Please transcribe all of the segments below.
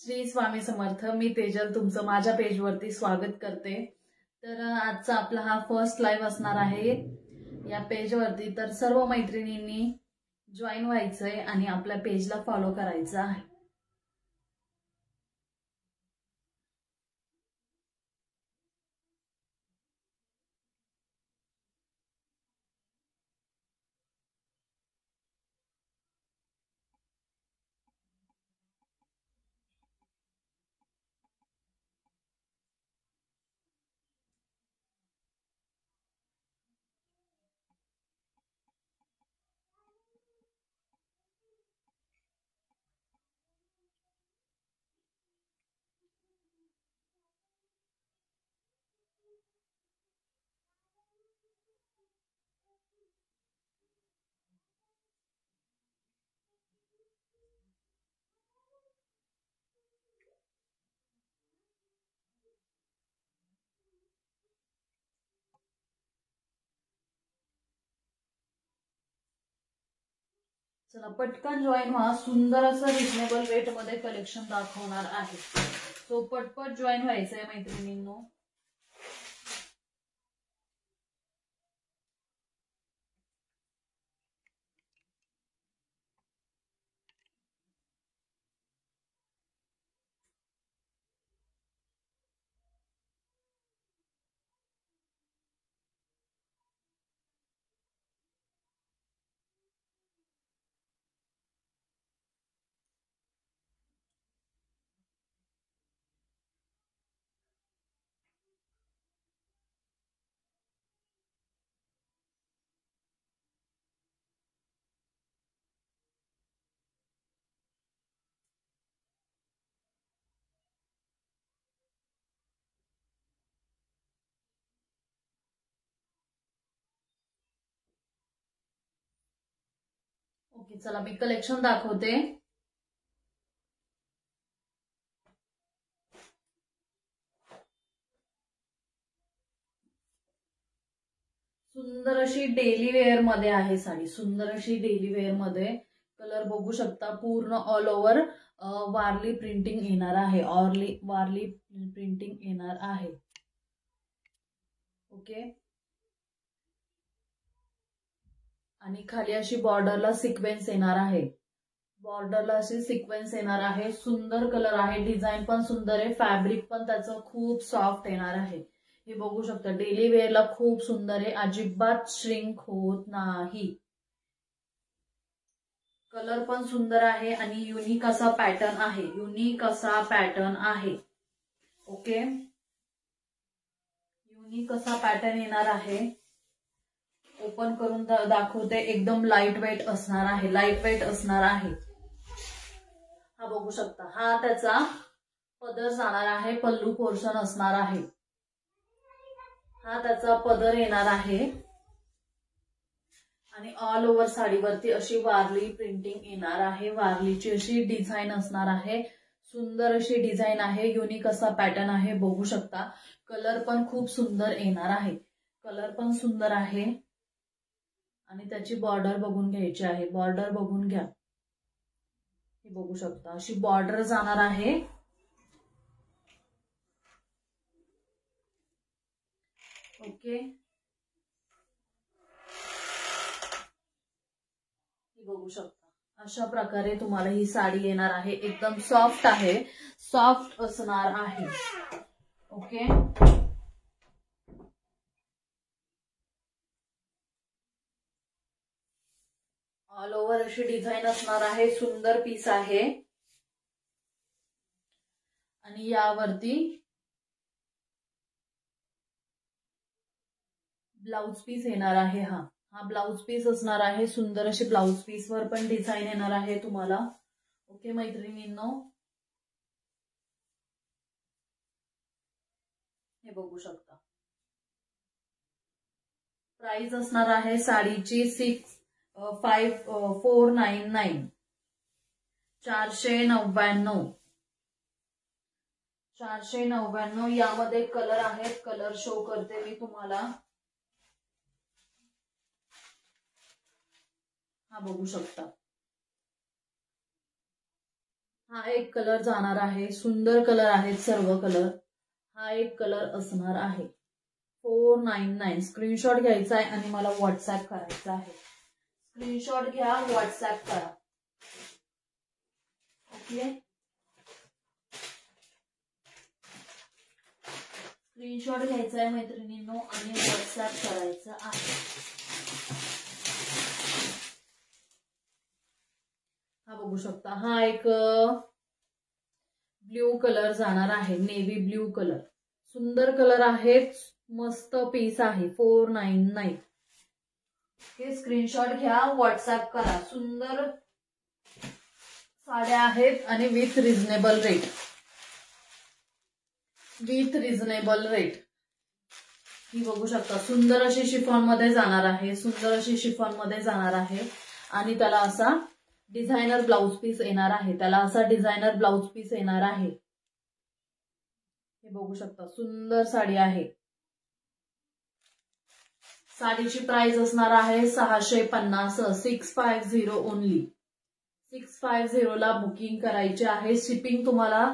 श्री स्वामी समर्थ. मी तेजल तुमचं माझ्या पेजवरती स्वागत करते. तर आजचा आपला हा फर्स्ट लाईव्ह असणार आहे या पेजवरती. तर सर्व मैत्रिणींनी जॉईन व्हायचंय आणि आपल्या पेजला फॉलो करायचं आहे. चला पटकन जॉईन व्हा. सुंदर असं रिजनेबल रेट मध्ये कलेक्शन दाखवणार आहे. सो पटपट जॉईन व्हायचंय मैत्रिणींनो. ओके, चला मी कलेक्शन दाखवते. सुंदर अशी डेली वेअर मध्ये आहे साडी. सुंदर अशी डेली वेअर मध्ये कलर बघू शकता. पूर्ण ऑल ओव्हर वारली प्रिंटिंग येणार आहे. वारली प्रिंटिंग येणार आहे. ओके, आणि खाली अशी बॉर्डरला सिक्वेन्स येणार आहे. बॉर्डरला अशी सिक्वेन्स येणार आहे. सुंदर कलर आहे. डिझाईन पण सुंदर आहे. फॅब्रिक पण त्याचं खूप सॉफ्ट येणार आहे. हे बघू शकता. डेली वेअरला खूप सुंदर आहे. अजिबात श्रिंक होत नाही. कलर पण सुंदर आहे आणि युनिक असा पॅटर्न आहे. युनिक असा पॅटर्न आहे. ओके, युनिक असा पॅटर्न येणार आहे. ओपन करून दाखवते. एकदम लाईट वेट असणार आहे. लाईट वेट असणार आहे. हा बघू शकता. हा त्याचा पदर जाणार आहे. पल्लू पोर्शन असणार आहे. हा त्याचा पदर येणार आहे. आणि ऑल ओव्हर साडीवरती अशी वारली प्रिंटिंग येणार आहे. वारलीची अशी डिझाईन असणार आहे. सुंदर अशी डिझाईन आहे. युनिक असा पॅटर्न आहे. बघू शकता. कलर पण खूप सुंदर येणार आहे. कलर पण सुंदर आहे. आणि त्याची बॉर्डर बघून घ्यायची आहे. बॉर्डर बघून घ्या. हे बघू शकता. अशी बॉर्डर जाणार आहे. ओके, बघू शकता. अशा प्रकारे तुम्हाला ही साडी येणार आहे. एकदम सॉफ्ट आहे. सॉफ्ट असणार आहे. ओके, ऑल ओव्हर अशी डिझाईन असणार आहे. सुंदर पीस आहे. आणि यावरती ब्लाउज पीस येणार आहे. हा ब्लाउज पीस असणार आहे. सुंदर अशी ब्लाउज पीस वर पण डिझाईन येणार आहे तुम्हाला. ओके मैत्रिणींनो, हे बघू शकता. प्राइस असणार आहे साडीची 499. 499. यामध्ये कलर आहेत. कलर शो करते मी तुम्हाला. हा बघू शकता. हा एक कलर जाणार आहे, सुंदर कलर आहेत सर्व कलर. हा एक कलर असणार आहे. 499. स्क्रीनशॉट घ्यायचा आहे आणि मला व्हॉट्सअप करायचा आहे. स्क्रीनशॉट घ्या, व्हॉट्सअप करा. ओके, स्क्रीनशॉट घ्यायचा आहे मैत्रिणींनो आणि व्हॉट्सअप करायचं आहे. हा बघू शकता, हा एक ब्ल्यू कलर जाणार आहे, नेव्ही ब्ल्यू कलर. सुंदर कलर आहे, मस्त पीस आहे. 499. ओके, स्क्रीनशॉट घ्या, व्हॉट्सअप करा. सुंदर साड्या आहेत आणि with reasonable rate. With reasonable rate. ही बघू शकता, सुंदर अशी शिफॉन मध्ये जाणार आहे. सुंदर अशी शिफॉन मध्ये जाणार आहे आणि त्याला असा डिझायनर ब्लाउज पीस येणार आहे. त्याला असा डिझायनर ब्लाउज पीस येणार आहे. हे बघू शकता, सुंदर साडी आहे. साडीची प्राइस असणार आहे 650. 650 ओनली. 650 ला बुकिंग करायची आहे. शिपिंग तुम्हाला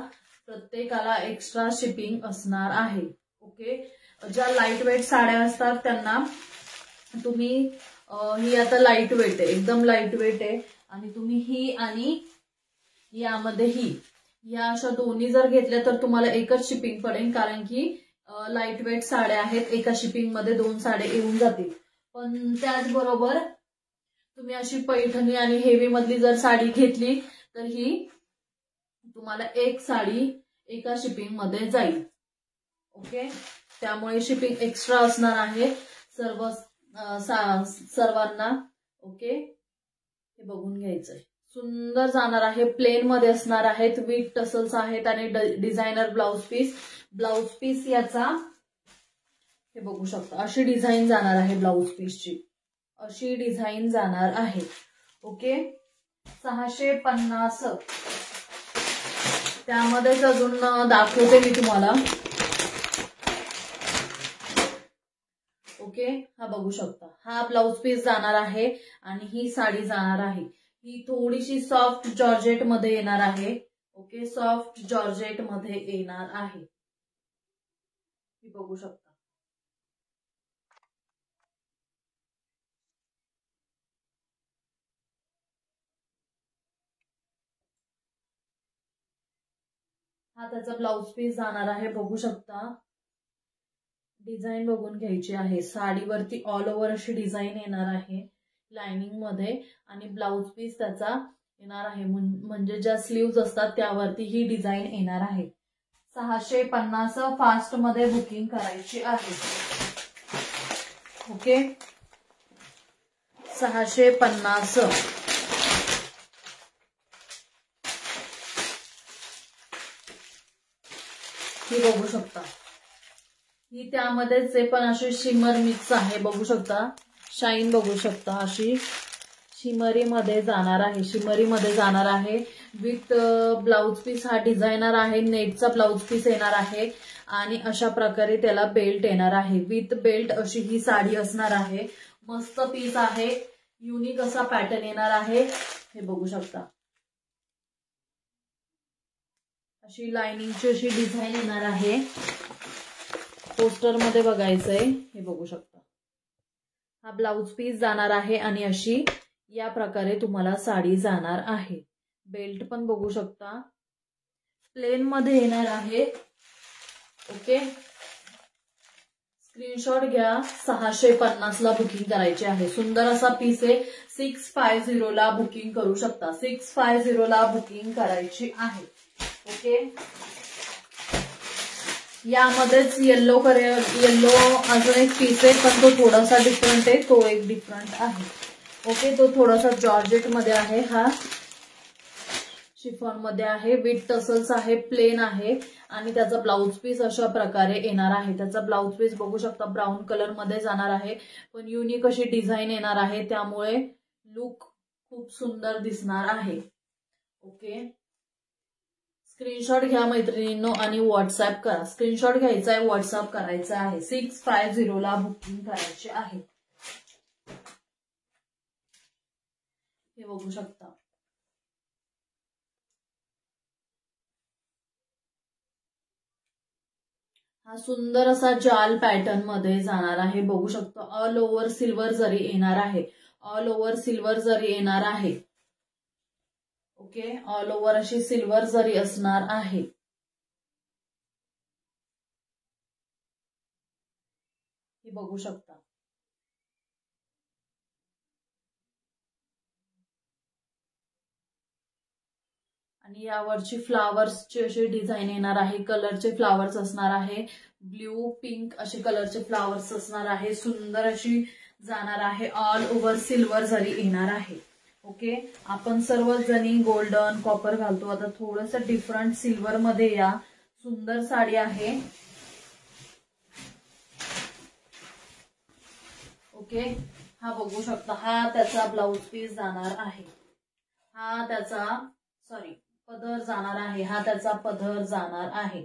प्रत्येकाला एक्स्ट्रा शिपिंग असणार आहे. ओके, ज्या लाईट वेट साड्या असतात त्यांना तुम्ही ही आता लाईट वेट आहे, एकदम लाईट वेट आहे आणि तुम्ही ही आणि यामध्ये ही या अशा दोन्ही जर घेतल्या तर तुम्हाला एकच शिपिंग पडेल, कारण की लाईट वेट साड्या आहेत. एका शिपिंग मध्ये 2 साड्या येऊन जातील. पण त्याचबरोबर तुम्ही अशी पैठणी आणि हेवी मधली जर साडी घेतली तर ही तुम्हाला एक साडी एका शिपिंग मध्ये जाईल. ओके, त्यामुळे शिपिंग एक्स्ट्रा असणार आहे सर्वांना. ओके, हे बघून घ्यायचंय. सुंदर जाणार आहे, प्लेन मध्ये असणार आहेत, विथ टसल्स आहेत आणि designer blouse piece. Blouse piece याचा हे बघू शकता, अशी डिझाईन जाणार आहे. ब्लाउज पीसची अशी डिझाईन जाणार आहे. ओके, 650. त्यामध्येच अजून दाखवते मी तुम्हाला. ओके, हा बघू शकता, हा ब्लाउज पीस जाणार आहे आणि ही साडी जाणार आहे. ही थोडीशी सॉफ्ट जॉर्जेट मध्ये येणार आहे. ओके, सॉफ्ट जॉर्जेट मध्ये येणार आहे. ही बघू शकता. हा त्याचा ब्लाउज पीस जाणार आहे. बघू शकता, डिझाईन बघून घ्यायची आहे. साडीवरती ऑल ओव्हर अशी डिझाईन येणार आहे लाइनिंग मध्ये आणि ब्लाउज पीस त्याचा येणार आहे, म्हणजे ज्या स्लीव्ज असतात त्यावरती ही डिझाईन येणार आहे. 650 फास्ट मध्ये बुकिंग करायची आहे. ओके, 650. ही बघू शकता, ही त्यामध्येच आहे पण अशी शिमर मिक्स आहे. बघू शकता, शाईन बघू शकता, अशी शिमरी मध्ये जाणार आहे. शिमरी मध्ये जाणार आहे विथ ब्लाउज पीस. हा डिझायनर आहे, नेटचा ब्लाउज पीस येणार आहे आणि अशा प्रकारे त्याला बेल्ट येणार आहे. विथ बेल्ट अशी ही साडी असणार आहे. मस्त पीस आहे, युनिक असा पॅटर्न येणार आहे. हे बघू शकता, अशी लाइनिंगची अशी डिझाईन येणार आहे. पोस्टर मध्ये बघायचंय. हे बघू शकता, हा ब्लाउज पीस जाणार आहे आणि अशी या प्रकारे तुम्हाला साडी जाणार आहे. बेल्ट पण बघू शकता, प्लेन मध्ये येणार आहे. ओके, स्क्रीनशॉट घ्या. 650 ला बुकिंग करायची आहे. सुंदर असा पीस आहे. 650 ला बुकिंग करू शकता. 650 ला बुकिंग करायची आहे. ओके, यामध्येच येलो अजून एक पीस आहे पण तो थोडासा डिफरंट आहे. तो एक डिफरंट आहे. ओके, तो थोडासा जॉर्जेट मध्ये आहे. हा शिफॉन मध्ये आहे, विथ टसल्स आहे, प्लेन आहे आणि त्याचा ब्लाउज पीस अशा प्रकारे येणार आहे. त्याचा ब्लाउज पीस बघू शकता, ब्राऊन कलर मध्ये जाणार आहे पण युनिक अशी डिझाईन येणार आहे, त्यामुळे लुक खूप सुंदर दिसणार आहे. ओके, स्क्रीनशॉट घ्या मैत्रिणींनो आणि व्हॉट्सअप करा. स्क्रीनशॉट घ्यायचा आहे, व्हॉट्सअप करायचा आहे. 650 ला बुकिंग करायचे आहे. हे बघू शकता, हा सुंदर असा जाल पॅटर्न मध्ये जाणार आहे, बघू शकतो. ऑल ओव्हर सिल्वर जरी येणार आहे, ऑल ओव्हर सिल्वर जरी येणार आहे. ओके, ऑल ओव्हर अशी सिल्वर जरी असणार आहे. हे बघू शकता. आणि यावरची फ्लावर्सची अशी डिझाईन येणार आहे. कलरचे फ्लावर्स असणार आहे, ब्ल्यू पिंक असे कलरचे फ्लावर्स असणार आहे. सुंदर अशी जाणार आहे. ऑल ओव्हर सिल्वर जरी येणार आहे. ओके, आपण सर्वच जणी गोल्डन कॉपर घालतो. आता थोडस डिफरंट सिल्वर मध्ये या सुंदर साडी आहे. ओके, हा बघू शकता. हा त्याचा ब्लाउज पीस जाणार आहे. हा त्याचा पदर जाणार आहे. हा त्याचा पदर जाणार आहे.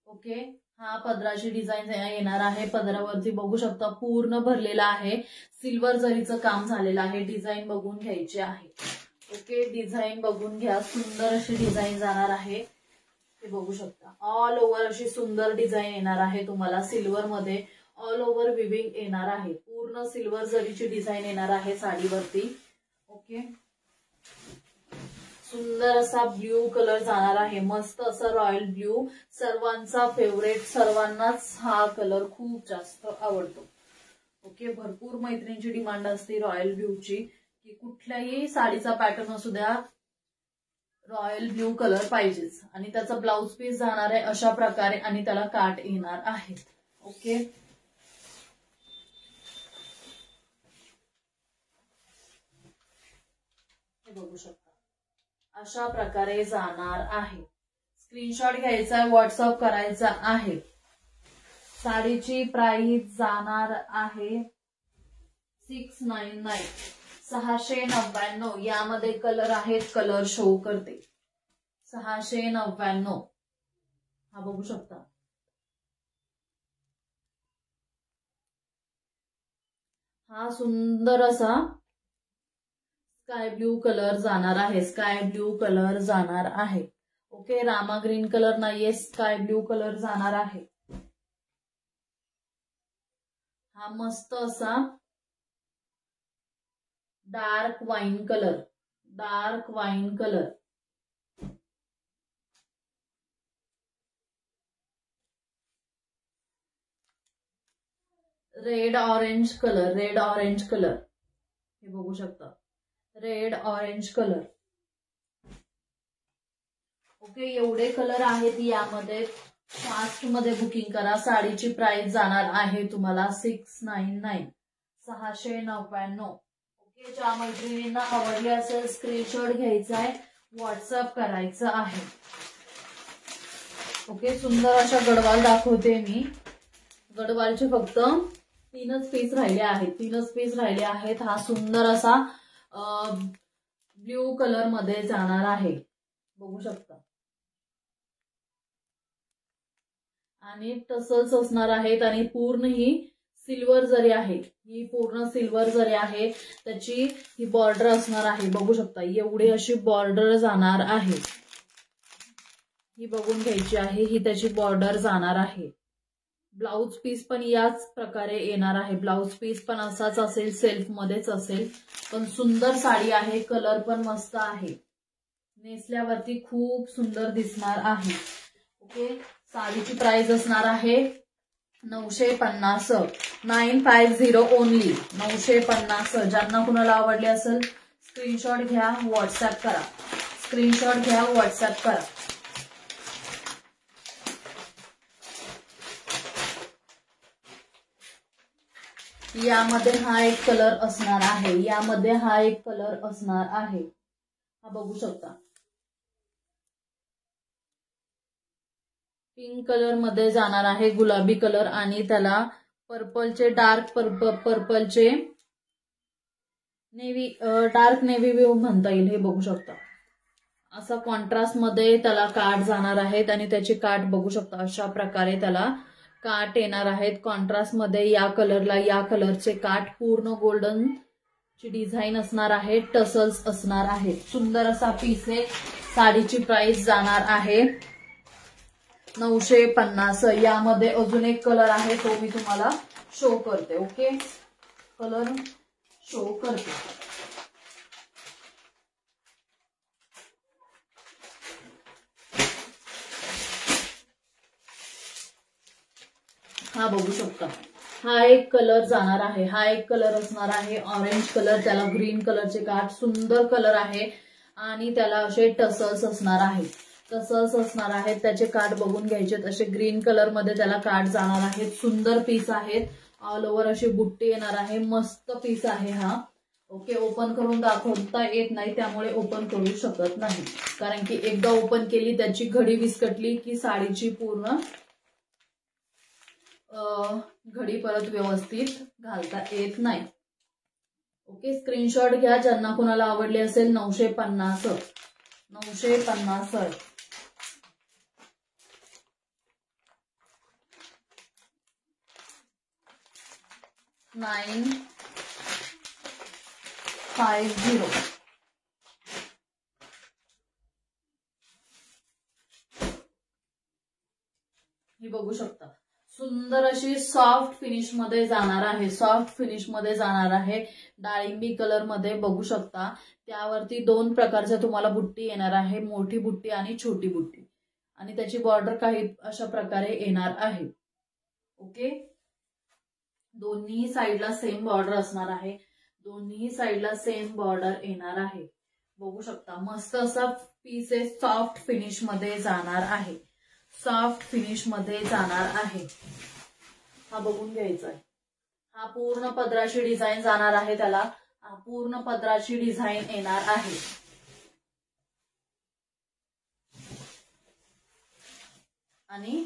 ओके, हा पदराची डिझाईन येणार आहे. पदरावरती बघू शकता पूर्ण भरलेला आहे. सिल्वर जरीचं काम झालेलं आहे. डिझाईन बघून घ्यायची आहे. ओके, डिझाईन बघून घ्या. सुंदर अशी डिझाईन जाणार आहे. ते बघू शकता. ऑल ओव्हर अशी सुंदर डिझाईन येणार आहे तुम्हाला. सिल्वर मध्ये ऑल ओव्हर विविंग येणार आहे. पूर्ण सिल्वर जरीची डिझाईन येणार आहे साडीवरती. ओके, सुंदर असा ब्ल्यू कलर जाणार आहे. मस्त असा रॉयल ब्ल्यू, सर्वांचा फेवरेट. सर्वांनाच हा कलर खूप जास्त आवडतो. ओके, भरपूर मैत्रिणींची डिमांड असते रॉयल ब्ल्यूची, की कुठल्याही साडीचा पॅटर्न असू द्या, रॉयल ब्ल्यू कलर पाहिजेच. आणि त्याचा ब्लाउज पीस जाणार आहे अशा प्रकारे आणि त्याला काट येणार आहे. ओके, हे बघू शकता. अशा प्रकारे जाणार आहे. स्क्रीनशॉट घ्यायचा, व्हॉट्सअप करायचा आहे. साडीची प्राइस जाणार आहे 699, 699. यामध्ये कलर आहेत, कलर शो करते. 699 हा बघू शकता. हा सुंदर असा स्काय ब्ल्यू कलर जाणार आहे. स्काय ब्ल्यू कलर जाणार आहे. ओके, रामा ग्रीन कलर नाहीये, स्काय ब्ल्यू कलर जाणार आहे. हा मस्त असा dark wine colour, dark wine colour. Red orange colour, red orange colour. हे बघू शकता. Red orange colour. ओके, एवढे कलर आहेत यामध्ये. फास्ट मध्ये बुकिंग करा. साडीची प्राइस जाणार आहे तुम्हाला 699, 699. ओके, ज्या मैत्रिणींना आवडली असेल स्क्रीनशॉट घ्यायचा आहे, व्हॉट्सअप करायचं आहे. ओके, सुंदर अशा गडवाल दाखवते मी. गडवालचे फक्त 3च पीस राहिले आहेत. 3च पीस राहिले आहेत. हा सुंदर असा ब्ल्यू कलर मध्ये जाणार आहे, बघू शकता. आणि टसल्स असणार आहेत आणि पूर्ण ही सिल्वर जरी आहे. ही पूर्ण सिल्वर जरी आहे. त्याची ही बॉर्डर असणार आहे, बघू शकता. एवढी अशी बॉर्डर जाणार आहे. ही बघून घ्यायची आहे. ही त्याची बॉर्डर जाणार आहे. ब्लाउज पीस पण याच प्रकारे येणार आहे. ब्लाउज पीस पण असाच असेल, सेल्फ मध्येच असेल. पण सुंदर साडी आहे. कलर पण मस्त आहे. नेसल्यावरती खूप सुंदर दिसणार आहे. ओके, साडीची प्राइस असणार आहे 950, 950 ओनली, 950. ज्यांना कुणाला आवडले असेल स्क्रीनशॉट घ्या, व्हॉट्सअप करा. स्क्रीनशॉट घ्या, व्हॉट्सअप करा. यामध्ये हा एक कलर असणार आहे. यामध्ये हा एक कलर असणार आहे. हा बघू शकता. पिंक कलर मध्ये जाणार आहे, गुलाबी कलर. आणि त्याला पर्पलचे, डार्क पर्पलचे नेव्ही, डार्क नेव्ही ब्लू म्हणता येईल. हे बघू शकता. असा कॉन्ट्रास्ट मध्ये त्याला काठ जाणार आहेत. आणि त्याचे काठ बघू शकता. अशा प्रकारे त्याला काठ येणार आहेत. कॉन्ट्रास्ट मध्ये या कलरला या कलरचे काठ, पूर्ण गोल्डन ची डिझाईन असणार आहे. टसल्स असणार आहेत. सुंदर असा पीस आहे. साडीची प्राइस जाणार आहे 950. यामध्ये अजून एक कलर आहे, तो मी तुम्हाला शो करते. ओके, कलर शो करते. हा बघू शकता, हा एक कलर जाणार आहे, हा एक कलर असणार आहे ऑरेंज कलर. त्याला ग्रीन कलरचे काठ, सुंदर कलर आहे आणि त्याला असे टसल्स असणार आहे. टसल्स असणार आहेत, त्याचे काठ बघून घ्यायचे. असे ग्रीन कलर मध्ये त्याला काठ जाणार आहेत. सुंदर पीस आहेत, ऑल ओव्हर अशी बुट्टी येणार आहे. मस्त पीस आहे हा. ओके, ओपन करून दाखवता येत नाही, त्यामुळे ओपन करू शकत नाही, कारण की एकदा ओपन केली त्याची घडी विस्कटली की साडीची पूर्ण घडी परत व्यवस्थित घालता येत नाही. ओके, स्क्रीनशॉट घ्या ज्यांना कोणाला आवडली असेल. 950 950. नाईन 50. ही बघू शकता, सुंदर अशी सॉफ्ट फिनिश मध्ये जाणार आहे. सॉफ्ट फिनिश मध्ये जाणार आहे, डाळिंबी कलर मध्ये बघू शकता. त्यावरती 2 प्रकारच्या तुम्हाला बुट्टी येणार आहे, मोठी बुट्टी आणि छोटी बुट्टी. आणि त्याची बॉर्डर काही अशा प्रकारे येणार आहे. ओके, दोन्ही साईडला सेम बॉर्डर असणार आहे. दोन्ही साईडला सेम बॉर्डर येणार आहे. बघू शकता, मस्त असा पीस आहे. सॉफ्ट फिनिश मध्ये जाणार आहे. सॉफ्ट फिनिश मध्ये जाणार आहे. हा बघून घ्यायचा आहे. हा पूर्ण पदराची डिझाईन जाणार आहे. त्याला पूर्ण पदराची डिझाईन येणार आहे. आणि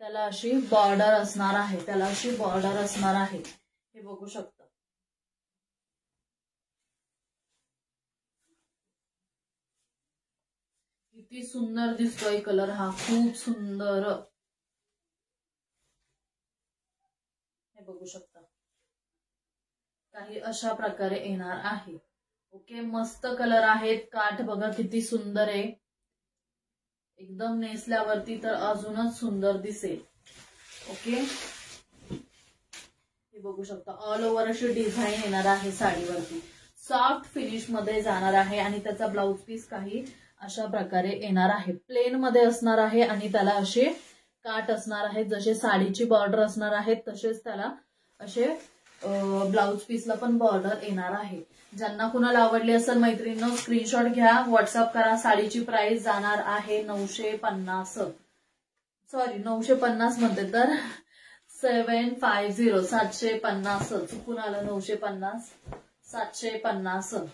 त्याला अशी बॉर्डर असणार आहे. त्याला अशी बॉर्डर असणार आहे. हे बघू शकता. किती सुंदर दिसतोय कलर हा, खूप सुंदर. हे बघू शकता, काही अशा प्रकारे येणार आहे. ओके, मस्त कलर आहेत. काठ बघा किती सुंदर आहे, एकदम नेसल्यावरती तर अजूनच सुंदर दिसेल. ओके, हे बघू शकता, ऑल ओव्हर अशी डिझाईन येणार आहे साडीवरती. सॉफ्ट फिनिश मध्ये जाणार आहे आणि त्याचा ब्लाउज पीस काही अशा प्रकारे येणार आहे. प्लेन मध्ये असणार आहे आणि त्याला असे काठ असणार आहेत. जसे साडीची बॉर्डर असणार आहेत तसेच त्याला असे ब्लाउज पीसला पण बॉर्डर येणार आहे. ज्यांना कुणाला आवडली असेल मैत्रिणींनो, स्क्रीनशॉट घ्या, व्हॉट्सअप करा. साडीची प्राइस जाणार आहे 950. सॉरी 950 म्हणते तर 750. 750 चुकून आलं. 950 750.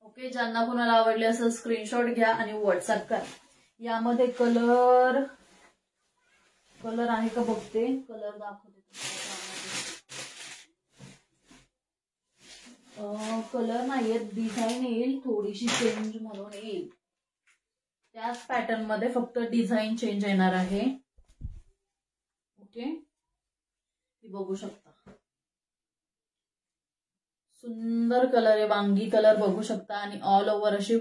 ओके, ज्यांना कुणाला आवडली असेल स्क्रीनशॉट घ्या आणि व्हॉट्सअप करा. यामध्ये कलर आहे का बघते, कलर दाखवते. कलर नाहीये, डिझाईन येईल थोडीशी चेंज म्हणून येईल. त्याच पॅटर्न मध्ये फक्त डिझाईन चेंज येणार आहे. ओके, बघू शकता, सुंदर कलर आहे. वांगी कलर बघू शकता आणि ऑल ओव्हर अशी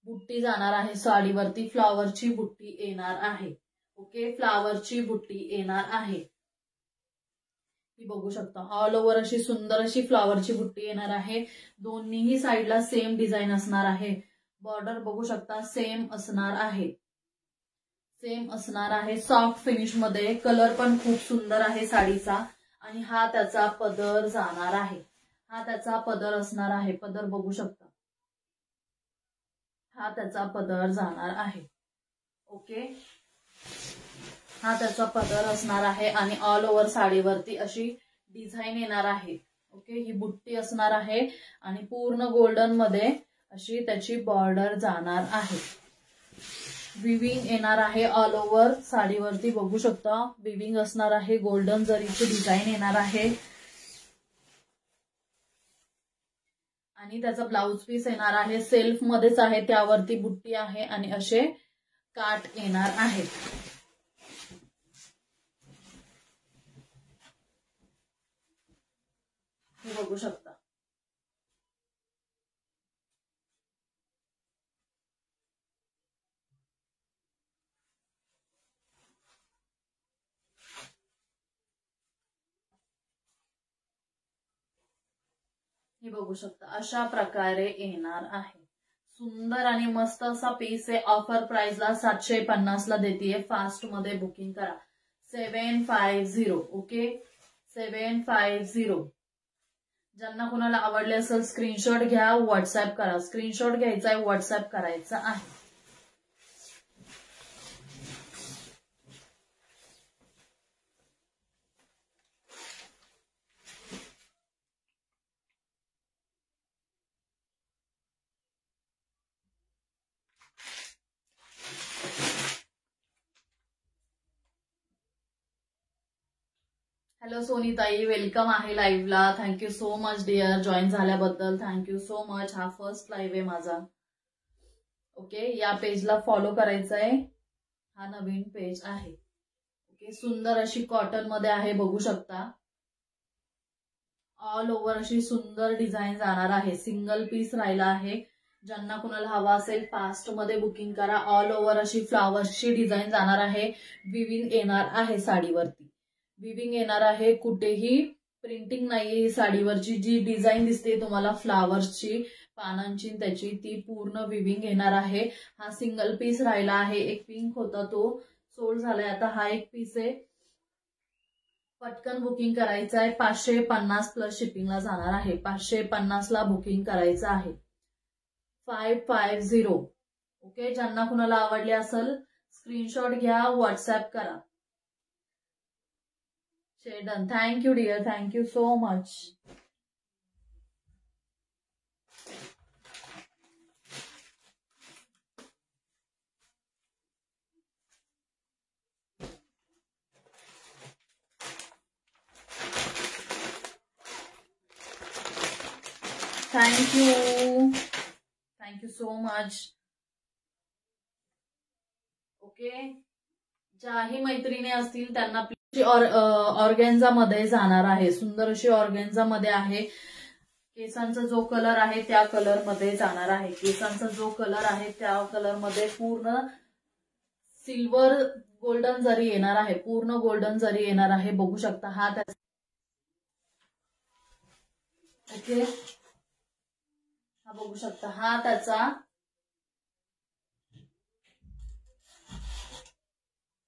बुट्टी जाणार आहे साडीवरती. फ्लॉवरची बुट्टी येणार आहे. ओके, फ्लॉवरची बुट्टी येणार आहे. ही बघू शकता, ऑल ओव्हर अशी सुंदर अशी फ्लॉवरची बुट्टी येणार आहे. दोन्ही साईडला सेम डिझाईन असणार आहे. बॉर्डर बघू शकता, सेम असणार आहे. सेम असणार आहे. सॉफ्ट फिनिश मध्ये. कलर पण खूप सुंदर आहे साडीचा. आणि हा त्याचा पदर जाणार आहे. हा त्याचा पदर असणार आहे. पदर बघू शकता, हा त्याचा पदर जाणार आहे. ओके, हा त्याचा पदर असणार आहे आणि ऑल ओव्हर साडीवरती अशी डिझाईन येणार आहे. ओके, ही बुट्टी असणार आहे आणि पूर्ण गोल्डन मध्ये अशी त्याची बॉर्डर जाणार आहे. विविंग येणार आहे ऑल ओव्हर साडीवरती. बघू शकता, विविंग असणार आहे. गोल्डन जरीची डिझाईन येणार आहे आणि त्याचा ब्लाउज पीस येणार आहे. सेल्फ मध्येच आहे, त्यावरती बुट्टी आहे आणि असे काठ येणार आहेत. हे बघू शकता, हे बघू शकता अशा प्रकारे येणार आहे. सुंदर आणि मस्त असा पीस आहे. ऑफर प्राइसला 750 ला देतीये. फास्ट मध्ये बुकिंग करा. 750. ओके 750. ज्यांना कोणाला आवडले असेल स्क्रीनशॉट घ्या, व्हॉट्सअप करा. स्क्रीनशॉट घ्यायचा आहे, व्हॉट्सअप करायचा आहे. हॅलो सोनीताई, वेलकम आहे लाईव्हला. Thank you so much dear join झाल्याबद्दल. Thank you so much. हा फर्स्ट लाईव्ह आहे माझा. ओके या पेजला फॉलो करायचं आहे. हा नवीन पेज आहे. ओके सुंदर अशी कॉटन मध्ये आहे, बघू शकता. ऑल ओव्हर अशी सुंदर डिझाईन जाणार आहे. सिंगल पीस राहिला आहे. ज्यांना कुणाला हवा असेल फास्ट मध्ये बुकिंग करा. ऑल ओव्हर अशी फ्लावर्सची डिझाईन जाणार आहे. विविंग येणार आहे साडीवरती. विविंग येणार आहे. कुठेही प्रिंटिंग नाहीये ही साडीवरची. जी डिझाईन दिसते तुम्हाला फ्लावर्सची पानांची त्याची ती पूर्ण विविंग येणार आहे. हा सिंगल पीस राहिला आहे. एक पिंक होता तो सोल्ड झालाय. आता हा एक पीस आहे. पटकन बुकिंग करायचं आहे. 550 प्लस शिपिंगला जाणार आहे. 550 ला बुकिंग करायचं आहे. 550. ओके ज्यांना कुणाला आवडले असेल स्क्रीनशॉट घ्या, व्हॉट्सअप करा. Done. Thank you dear, thank you so much. Thank you so much. Okay ज्याही मैत्रिणी असतील त्यांना ऑर्गेन्झा मध्ये जाणार आहे. सुंदर अशी ऑर्गेन्झा मध्ये आहे. केसांचा जो कलर आहे त्या कलर मध्ये जाणार आहे. केसांचा जो कलर आहे त्या कलर मध्ये पूर्ण सिल्वर गोल्डन जरी येणार आहे. पूर्ण गोल्डन जरी येणार आहे. बघू शकता हा त्याचा ओके हा बघू शकता हा त्याचा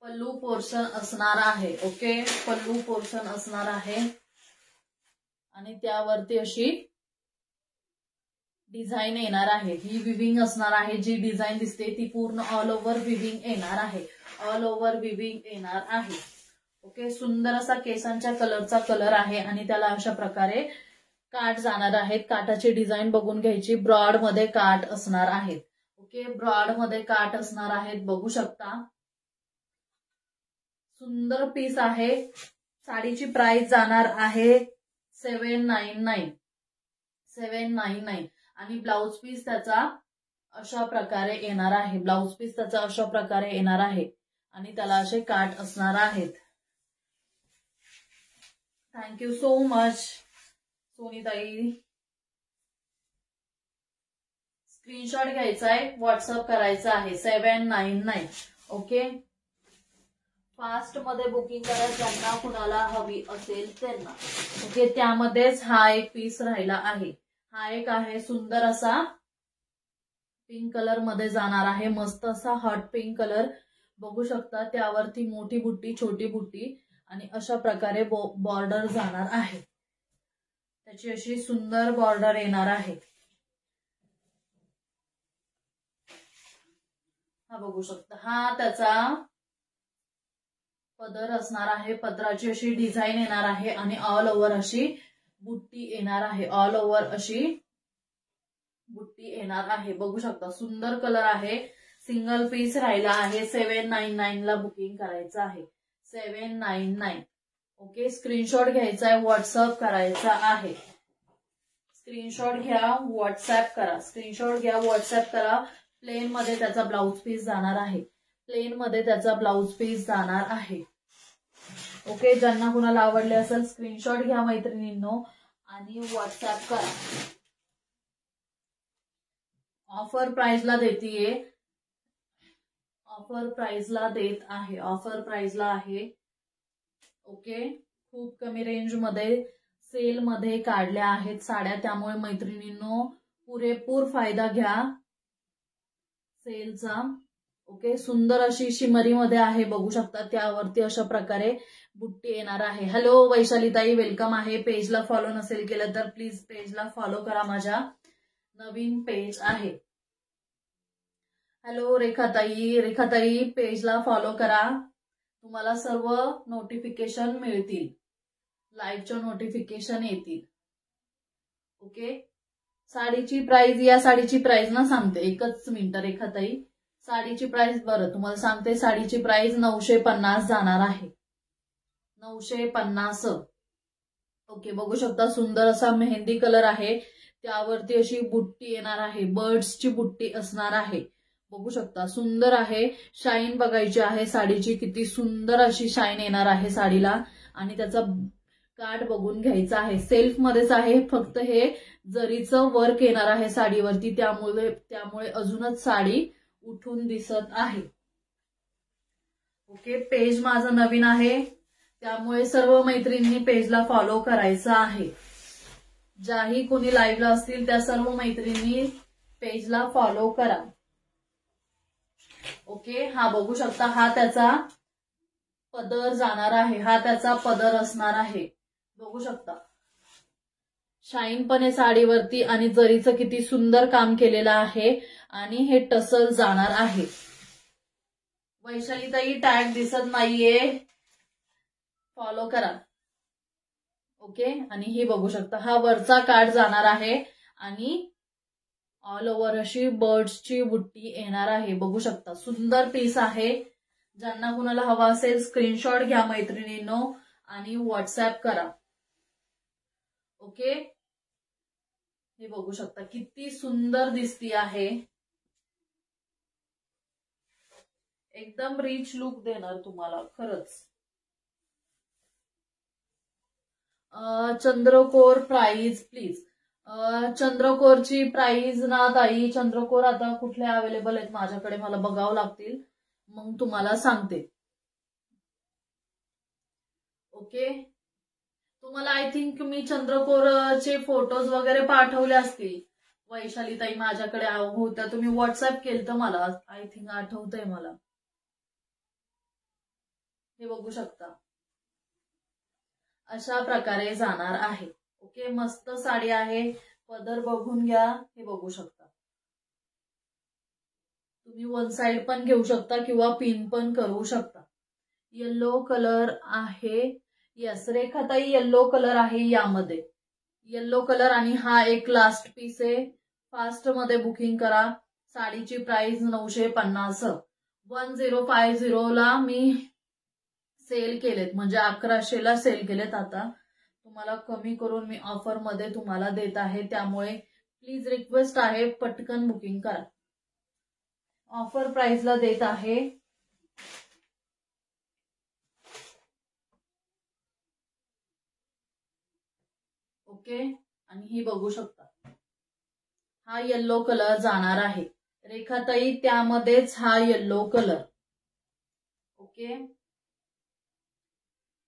पल्लू पोर्शन असणार आहे. ओके पल्लू पोर्शन असणार आहे आणि त्यावरती अशी डिझाईन येणार आहे. ही विविंग असणार आहे. जी डिझाईन दिसते ती पूर्ण ऑल ओव्हर विविंग येणार आहे. ऑल ओव्हर विविंग येणार आहे. ओके सुंदर असा केसांच्या कलरचा कलर आहे आणि त्याला अशा प्रकारे काठ जाणार आहेत. काठाची डिझाईन बघून घ्यायची. ब्रॉड मध्ये काठ असणार आहेत. ओके ब्रॉड मध्ये काठ असणार आहेत. बघू शकता सुंदर पीस आहे. साडीची प्राइस जाणार आहे 799 आणि ब्लाउज पीस त्याचा अशा प्रकारे येणार आहे. ब्लाउज पीस त्याचा अशा प्रकारे येणार आहे आणि त्याला असे काठ असणार आहेत. थँक्यू सो मच सोनीताई. स्क्रीनशॉट घ्यायचा आहे, व्हॉट्सअप करायचा आहे. 799. ओके फास्ट मध्ये बुकिंग करा ज्यांना कुणाला हवी असेल त्यांना. ओके त्यामध्येच हा एक पीस राहिला आहे. हा एक आहे सुंदर असा पिंक कलर मध्ये जाणार आहे. मस्त असा हॉट पिंक कलर बघू शकता. त्यावरती मोठी बुट्टी छोटी बुट्टी आणि अशा प्रकारे बॉर्डर जाणार आहे. त्याची अशी सुंदर बॉर्डर येणार आहे. हा बघू शकता हा त्याचा पदर असणार आहे. पदराची अशी डिझाईन येणार आहे आणि ऑल ओव्हर अशी बुट्टी येणार आहे. ऑल ओव्हर अशी बुट्टी येणार आहे. बघू शकता सुंदर कलर आहे. सिंगल पीस राहिला आहे. 799 ला बुकिंग करायचं आहे. 799. ओके स्क्रीनशॉट घ्यायचा आहे, व्हॉट्सअप करायचा आहे. स्क्रीनशॉट घ्या, व्हॉट्सअप करा. स्क्रीनशॉट घ्या, व्हॉट्सअप करा. प्लेन मध्ये त्याचा ब्लाउज पीस जाणार आहे. प्लेन मध्ये त्याचा ब्लाउज पीस जाणार आहे. ओके ज्यांना कुणाला आवडले असेल स्क्रीनशॉट घ्या मैत्रिणींनो आणि व्हॉट्सअप करा. ऑफर प्राइसला देतीये. ऑफर प्राइसला देत आहे. ऑफर प्राइसला आहे. ओके खूप कमी रेंज मध्ये सेल मध्ये काढल्या आहेत साड्या, त्यामुळे मैत्रिणींनो पुरेपूर फायदा घ्या सेलचा. ओके, सुंदर अशी शिमरी मध्ये आहे, बघू शकता. त्यावरती अशा प्रकारे बुट्टी येणार आहे. हॅलो वैशालीताई, वेलकम आहे. पेजला फॉलो नसेल केलं तर प्लीज पेजला फॉलो करा, माझ्या नवीन पेज आहे. हॅलो रेखाताई पेजला फॉलो करा, तुम्हाला सर्व नोटिफिकेशन मिळतील, लाईव्हच्या नोटिफिकेशन येतील. ओके, साडीची प्राइस, या साडीची प्राइस ना सांगते, एकच मिनिट रेखाताई. साडीची प्राइस बरं तुम्हाला सांगते, साडीची प्राइस 950 जाणार आहे, 950. ओके, बघू शकता सुंदर असा मेहंदी कलर आहे, त्यावरती अशी बुट्टी येणार आहे, बर्ड्सची बुट्टी असणार आहे. बघू शकता सुंदर आहे. शाईन बघायची आहे साडीची, किती सुंदर अशी शाईन येणार आहे साडीला. आणि त्याचा काठ बघून घ्यायचा आहे, सेल्फ मध्येच आहे, फक्त हे जरीचं वर्क येणार आहे साडीवरती, त्यामुळे अजूनच साडी उठून दिसत आहे. ओके, पेज माझं नवीन आहे, त्यामुळे सर्व मैत्रिणींनी पेजला फॉलो करायचं आहे. ज्याही कोणी लाईव्हला असतील त्या सर्व मैत्रिणींनी पेजला फॉलो करा. ओके, हा बघू शकता, हा त्याचा पदर जाणार आहे, हा त्याचा पदर असणार आहे. बघू शकता शाईन पण आहे साडीवरती, आणि जरीचं किती सुंदर काम केलेलं आहे, आणि हे टसल जाणार आहे. वैशालीताई टॅग दिसत नाहीये, फॉलो करा. ओके, आणि ही बघू शकता, हा वरचा काठ जाणार आहे, आणि ऑल ओव्हर अशी बर्ड्सची बुट्टी येणार आहे. बघू शकता सुंदर पीस आहे. ज्यांना कुणाला हवा असेल स्क्रीनशॉट घ्या मैत्रिणींनो, आणि व्हॉट्सअप करा. ओके, हे बघू शकता किती सुंदर दिसती आहे, एकदम रिच लुक देणार तुम्हाला खरंच. चंद्रकोर प्राइस प्लीज. चंद्रकोरची प्राइस ना ताई, चंद्रकोर आता कुठले अवेलेबल आहेत माझ्याकडे, मला बघावं लागतील, मग तुम्हाला सांगते. ओके, तुम्हाला आय थिंक मी चंद्रकोरचे फोटोज वगैरे पाठवले असतील वैशालीताई, माझ्याकडे होत्या, तुम्ही व्हॉट्सअप केलं तर मला आय थिंक आठवतंय मला. हे बघू शकता अशा प्रकारे जाणार आहे. ओके, मस्त साडी आहे, पदर बघून घ्या. हे बघू शकता तुम्ही वन साइड पण घेऊ शकता किंवा पिन पण करू शकता. येलो कलर आहे, यस रेखाताई येलो कलर आहे, यामध्ये येलो कलर. आणि हा एक लास्ट पीस आहे, फास्ट मध्ये बुकिंग करा. साडीची प्राइस 950. 1050 ला मी सेल केलेत, म्हणजे 1100ला सेल केलेत. आता तुम्हाला कमी करून मी ऑफर मध्ये तुम्हाला देत आहे, त्यामुळे प्लीज रिक्वेस्ट आहे पटकन बुकिंग करा. ऑफर प्राइसला देत आहे. ओके, आणि ही बघू शकता हा येल्लो कलर जाणार आहे रेखाताई, त्यामध्येच हा येल्लो कलर. ओके,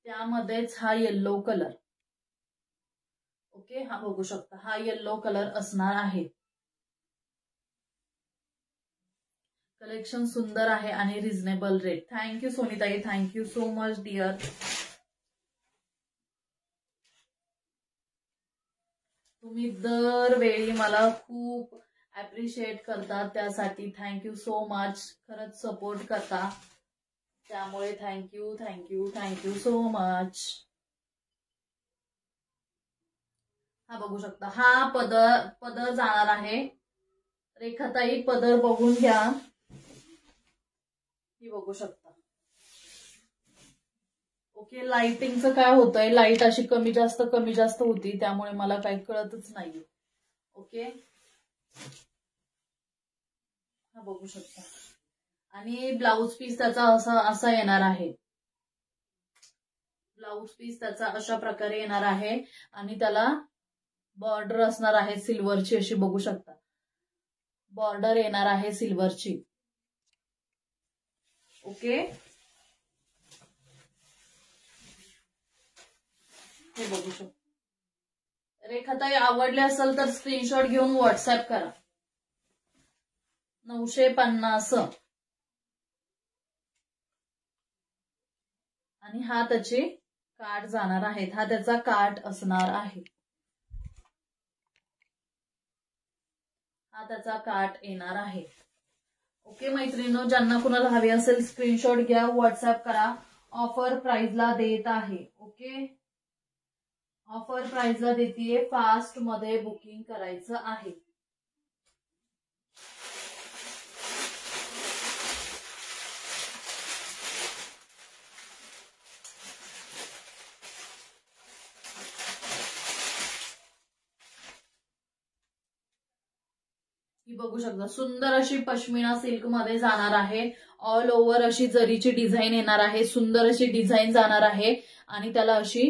त्यामध्येच हा येल्लो कलर. ओके, हा बघू शकता हा येल्लो कलर असणार आहे. कलेक्शन सुंदर आहे आणि रिझनेबल रेट. थँक्यू सोनीताई, थँक्यू सो मच डिअर. तुम्ही दरवेळी मला खूप ऍप्रिशिएट करता, त्यासाठी थँक्यू सो मच. खरंच सपोर्ट करता, त्यामुळे thank you thank you thank you so much. हा बघू शकता हा पदर जाणार आहे रेखाताई, पदर बघून घ्या. ही बघू शकता. ओके, लाइटिंगचं काय होतंय, लाईट अशी कमी जास्त होती, त्यामुळे मला काही कळतच नाही. ओके, हा बघू शकता. आणि ब्लाउज पीस त्याचा असा येणार आहे. ब्लाउज पीस त्याचा अशा प्रकारे येणार आहे, आणि त्याला बॉर्डर असणार आहे सिल्वरची, अशी बघू शकता बॉर्डर येणार आहे सिल्वरची. ओके, हे बघू शकता रेखाताई आवडले असेल तर स्क्रीनशॉट घेऊन व्हॉट्सअप करा. 950 आणि हा त्याचे कार्ड जाणार आहेत. हा त्याचा कार्ड असणार आहे. हा त्याचा कार्ड येणार आहे. ओके मैत्रिणींनो, ज्यांना कुणाला हवी असेल स्क्रीनशॉट घ्या, व्हॉट्सअप करा. ऑफर प्राइसला देत आहे. ओके, ऑफर प्राइसला देतीये. फास्ट मध्ये बुकिंग करायचं आहे. ही बघू शकता सुंदर अशी पश्मिना सिल्क मध्ये जाणार आहे. ऑल ओव्हर अशी जरीची डिझाईन येणार आहे. सुंदर अशी डिझाईन जाणार आहे आणि त्याला अशी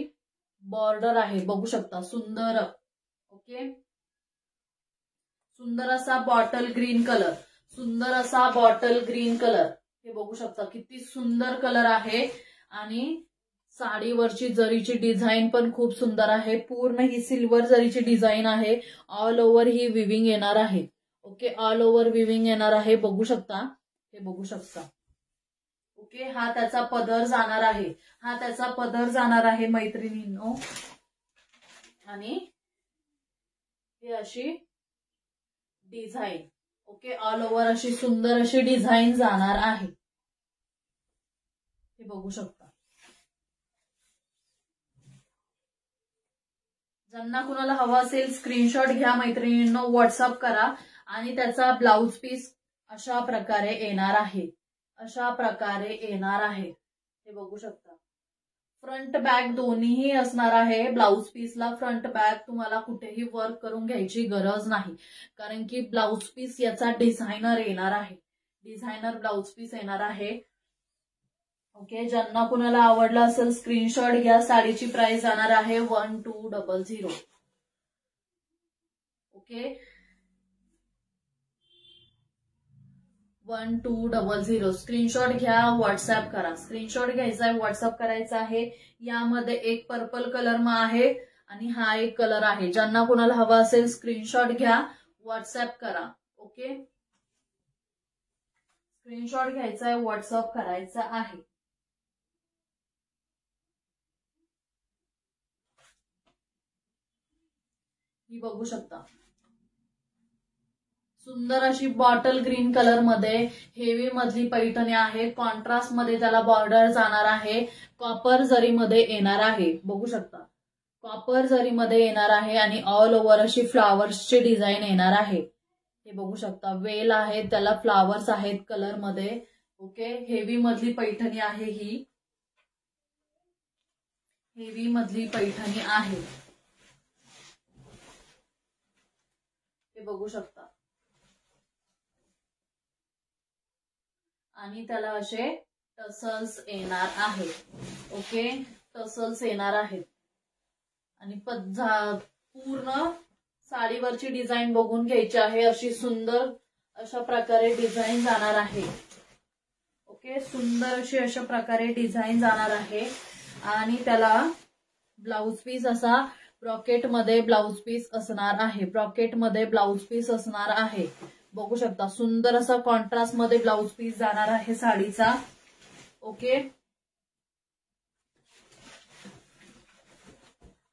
बॉर्डर आहे. बघू शकता सुंदर. ओके, सुंदर असा बॉटल ग्रीन कलर. सुंदर असा बॉटल ग्रीन कलर. हे बघू शकता किती सुंदर कलर आहे. आणि साडीवरची जरीची डिझाईन पण खूप सुंदर आहे. पूर्ण ही सिल्वर जरीची डिझाईन आहे. ऑल ओव्हर ही विविंग येणार आहे. ओके, ऑल ओव्हर विविंग येणार आहे. बघू शकता, हे बघू शकता. ओके, हा त्याचा पदर जाणार आहे. हा त्याचा पदर जाणार आहे मैत्रिणींनो. आणि हे अशी डिझाईन. ओके, ऑल ओव्हर अशी सुंदर अशी डिझाईन जाणार आहे. हे बघू शकता. ज्यांना कुणाला हवा असेल स्क्रीनशॉट घ्या मैत्रिणींनो, व्हॉट्सअप करा. आणि त्याचा ब्लाउज पीस अशा प्रकारे येणार आहे. अशा प्रकारे येणार आहे. हे बघू शकता. फ्रंट बॅक दोन्हीही असणार आहे. ब्लाउज पीसला फ्रंट बॅक तुम्हाला कुठेही वर्क करून घ्यायची गरज नाही, कारण की ब्लाउज पीस याचा डिझायनर येणार आहे. डिझायनर ब्लाउज पीस येणार आहे. ओके, ज्यांना कुणाला आवडला असेल स्क्रीनशॉट घ्या. साडीची प्राइस जाणार आहे 1200. ओके, 1200. स्क्रीनशॉट घ्या, व्हॉट्सअप करा. स्क्रीनशॉट घ्यायचा आहे, व्हॉट्सअप करायचा आहे. यामध्ये एक पर्पल कलर आहे आणि हा एक कलर आहे. ज्यांना कुणाला हवा असेल स्क्रीनशॉट घ्या, व्हॉट्सअप करा. ओके, स्क्रीनशॉट घ्यायचा आहे, व्हॉट्सअप करायचा आहे. ही बघू शकता सुंदर अशी बॉटल ग्रीन कलर मध्ये हेवी मधली पैठणी आहे. कॉन्ट्रास्ट मध्ये त्याला बॉर्डर जाणार आहे. कॉपर जरी मध्ये येणार आहे. बघू शकता कॉपर जरी मध्ये येणार आहे आणि ऑल ओव्हर अशी फ्लावर्सची डिझाईन येणार आहे. हे बघू शकता वेल आहे, त्याला फ्लावर्स आहेत कलर मध्ये. ओके, हेवी मधली पैठणी आहे. ही हेवी मधली पैठणी आहे. हे बघू शकता. आणि त्याला असे टसल्स येणार आहेत. ओके, टसल्स येणार आहेत. आणि पूर्ण साडीवरची डिझाईन बघून घ्यायची आहे. अशी सुंदर अशा प्रकारे डिझाईन जाणार आहे. ओके, सुंदर अशी अशा प्रकारे डिझाईन जाणार आहे. आणि त्याला ब्लाउज पीस असा ब्रॉकेट मध्ये ब्लाउज पीस असणार आहे. ब्रॉकेट मध्ये ब्लाउज पीस असणार आहे. बघू शकता सुंदर असा कॉन्ट्रास्ट मध्ये ब्लाउज पीस जाणार आहे साडीचा. ओके,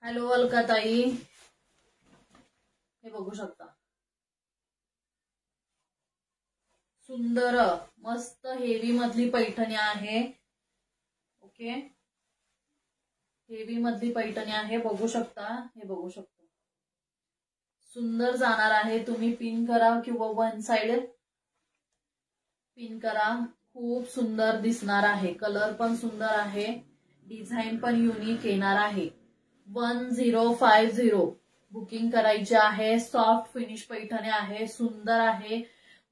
हॅलो अलकाताई, हे बघू शकता सुंदर मस्त हेवी मधली पैठणी आहे. ओके, हेवी मधली पैठणी आहे. बघू शकता, हे बघू शकता सुंदर जाणार आहे. तुम्ही पिन करा किंवा वन साइड पिन करा. खूप सुंदर दिसणार आहे. कलर पण सुंदर आहे. डिझाईन पण युनिक येणार आहे. 1050 बुकिंग करायची आहे. सॉफ्ट फिनिश पैठणी आहे. सुंदर आहे.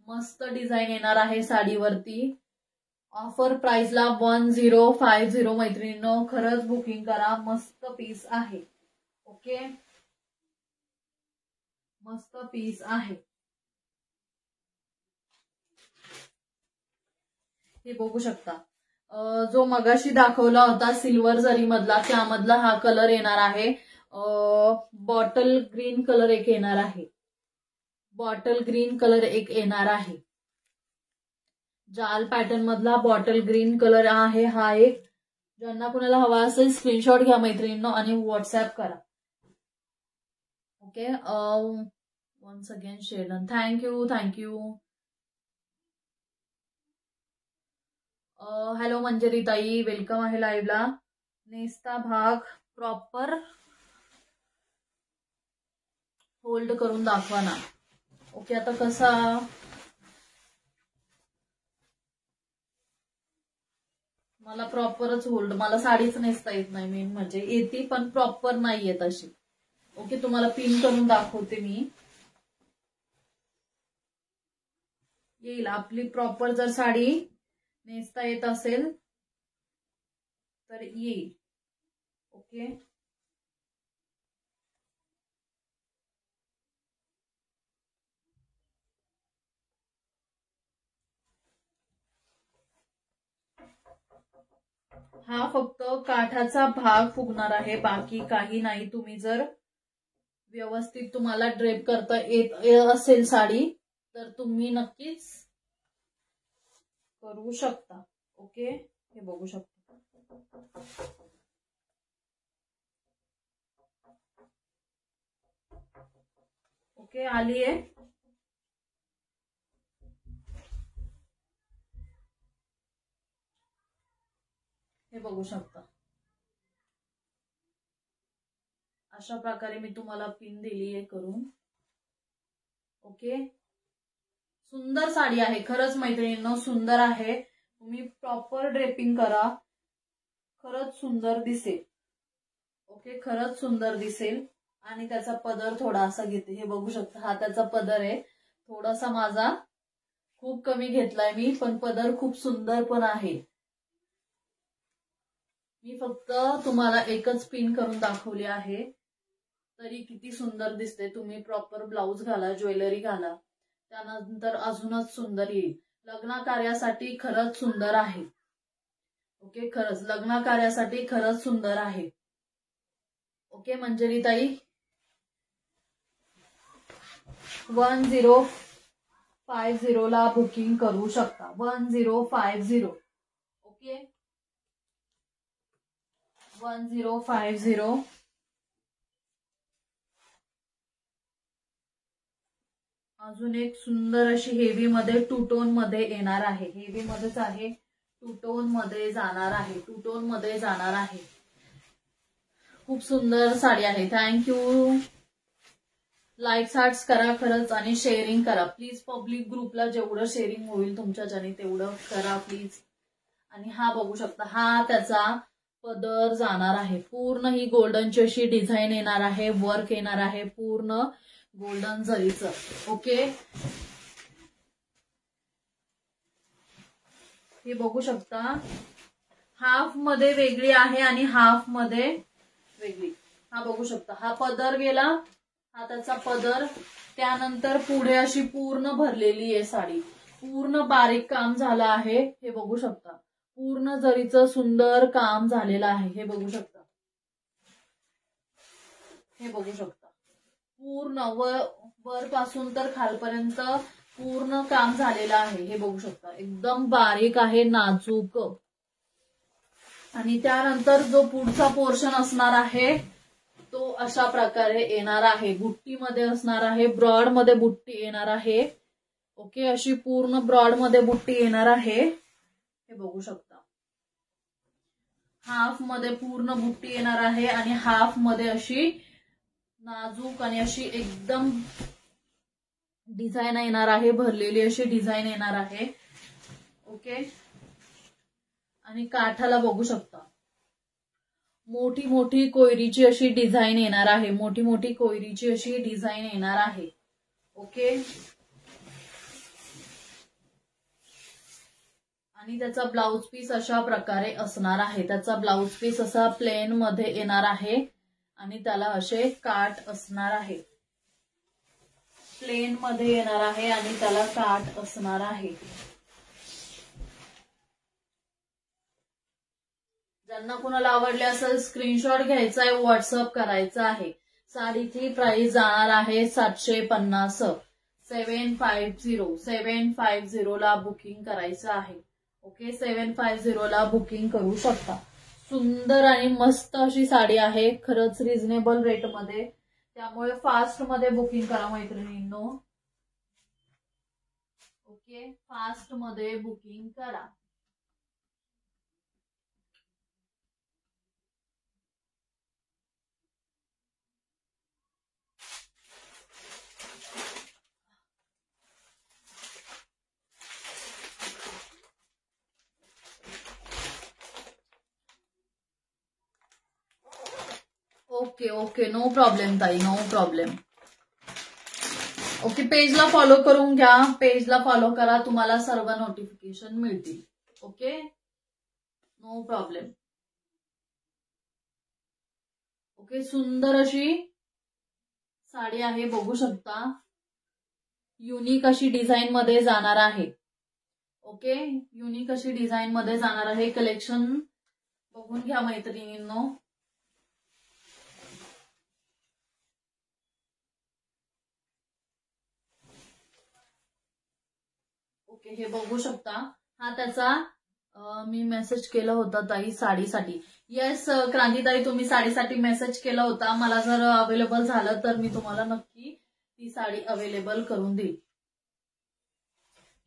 मस्त डिझाईन येणार आहे साडीवरती. ऑफर प्राइसला 1050 मैत्रिणींनो, खरंच बुकिंग करा. मस्त पीस आहे. ओके, मस्त पीस आहे. हे बघू शकता जो मगाशी दाखवला होता सिल्वर जरी मधला त्यामधला हा कलर येणार आहे. बॉटल ग्रीन कलर एक येणार आहे, बॉटल ग्रीन कलर एक येणार आहे, जाल पॅटर्न मधला बॉटल ग्रीन कलर आहे हा एक. ज्यांना कुणाला हवा असेल स्क्रीनशॉट घ्या मैत्रिणींनो आणि व्हॉट्सअप करा. ओके, वन्स अगेन शेडन, थँक्यू थँक्यू. हॅलो मंजरी ताई, वेलकम आहे लाईव्हला. नेसता भाग प्रॉपर होल्ड करून दाखवा ना. ओके, आता कसा मला प्रॉपरच होल्ड, मला साडीच नेसता येत नाही, मेन म्हणजे येते पण प्रॉपर नाही येत अशी. ओके, तुम्हाला पिन करून दाखवते मी. येईल आपली प्रॉपर, जर साडी नेसता येत असेल तर येईल. ओके, हा फक्त काठाचा भाग फुगणार आहे, बाकी काही नाही. तुम्ही जर व्यवस्थित तुम्हाला ड्रेप करता येत असेल साडी तर तुम्ही नक्कीच करू शकता. ओके, हे बघू शकता. ओके, आली आहे. हे बघू शकता. अशा प्रकारे मी तुम्हाला पिन दिली आहे करून. ओके, सुंदर साडी आहे खरंच मैत्रिणींनो, सुंदर आहे. तुम्ही प्रॉपर ड्रेपिंग करा, खरंच सुंदर दिसेल. ओके, खरंच सुंदर दिसेल. आणि त्याचा पदर थोडासा घेते, हे बघू शकता. हा त्याचा पदर आहे, थोडासा माझा खूप कमी घेतलाय मी, पण पदर खूप सुंदर पण आहे. मी फक्त तुम्हाला एकच पिन करून दाखवली आहे, तरी किती सुंदर दिसते. तुम्ही प्रॉपर ब्लाउज घाला, ज्वेलरी घाला, त्यानंतर अजूनच सुंदर येईल. लग्न कार्यासाठी खरंच सुंदर आहे. ओके, खरंच लग्न कार्यासाठी खरंच सुंदर आहे. ओके मंजरी ताई, 1050 ला बुकिंग करू शकता. 1050. ओके, 1050. अजून एक सुंदर अशी हेवी मध्ये टू टोन मध्ये येणार आहे. हेवी मध्येच आहे, टू टोन मध्ये जाणार आहे, टू टोन मध्ये जाणार आहे. खूप सुंदर साडी आहे. थँक्यू. लाईक्स हार्ट्स करा खरंच आणि शेअरिंग करा प्लीज. पब्लिक ग्रुपला जेवढं शेअरिंग होईल तुमच्याच्याने तेवढं करा प्लीज. आणि हा बघू शकता, हा त्याचा पदर जाणार आहे. पूर्ण ही गोल्डनची अशी डिझाईन येणार आहे, वर्क येणार आहे पूर्ण गोल्डन जरीचं. ओके, हे बघू शकता. हाफ मध्ये वेगळी आहे आणि हाफ मध्ये वेगळी. हा बघू शकता, हा पदर गेला, हा त्याचा पदर. त्यानंतर पुढे अशी पूर्ण भरलेली आहे साडी, पूर्ण बारीक काम झालं आहे. हे बघू शकता, पूर्ण जरीचं सुंदर काम झालेलं आहे. हे बघू शकता, हे बघू शकता. पूर्ण वर पासून तर खालपर्यंत पूर्ण काम झालेलं आहे. हे बघू शकता, एकदम बारीक आहे, नाजूक. आणि त्यानंतर जो पुढचा पोर्शन असणार आहे तो अशा प्रकारे येणार आहे, बुट्टीमध्ये असणार आहे, ब्रॉड मध्ये बुट्टी येणार आहे. ओके, अशी पूर्ण ब्रॉड मध्ये बुट्टी येणार आहे. हे बघू शकता, हाफ मध्ये पूर्ण बुट्टी येणार आहे आणि हाफ मध्ये अशी नाजूक आणि अशी एकदम डिझाईन येणार आहे, भरलेली अशी डिझाईन येणार आहे. ओके, आणि काठाला बघू शकता, मोठी मोठी कोयरीची अशी डिझाईन येणार आहे, मोठी मोठी कोयरीची अशी डिझाईन येणार आहे. ओके, आणि त्याचा ब्लाउज पीस अशा प्रकारे असणार आहे. त्याचा ब्लाउज पीस असा प्लेन मध्ये येणार आहे आणि त्याला असे काठ असणार आहे, प्लेन मध्ये येणार आहे आणि त्याला काठ असणार आहे. ज्यांना कोणाला आवडले असेल स्क्रीनशॉट घ्यायचा आहे, व्हॉट्सअप करायचा आहे. साडीची प्राइस जाणार आहे 750. 750 ला बुकिंग करायचं आहे. ओके, 750 ला बुकिंग करू शकता. सुंदर आणि मस्त अशी साडी आहे, खरंच रिझनेबल रेट मध्ये, त्यामुळे फास्ट मध्ये बुकिंग करा मैत्रिणींनो. ओके, फास्ट मध्ये बुकिंग करा. ओके ओके, नो प्रॉब्लेम ताई, नो प्रॉब्लेम. ओके, पेजला फॉलो करून घ्या, पेजला फॉलो करा, तुम्हाला सर्व नोटिफिकेशन मिळतील. Okay, no problem. ओके, सुंदर अशी साडी आहे, बघू शकता. युनिक अशी डिझाईन मध्ये जाणार आहे. ओके, युनिक अशी डिझाईन मध्ये जाणार आहे. कलेक्शन बघून घ्या मैत्रिणींनो. ओके, हे बघू शकता. हा त्याचा मी मेसेज केला होता ताई साडीसाठी. येस क्रांतीताई, तुम्ही साडीसाठी मेसेज केला होता. मला जर अवेलेबल झालं तर मी तुम्हाला नक्की ती साडी अवेलेबल करून देईल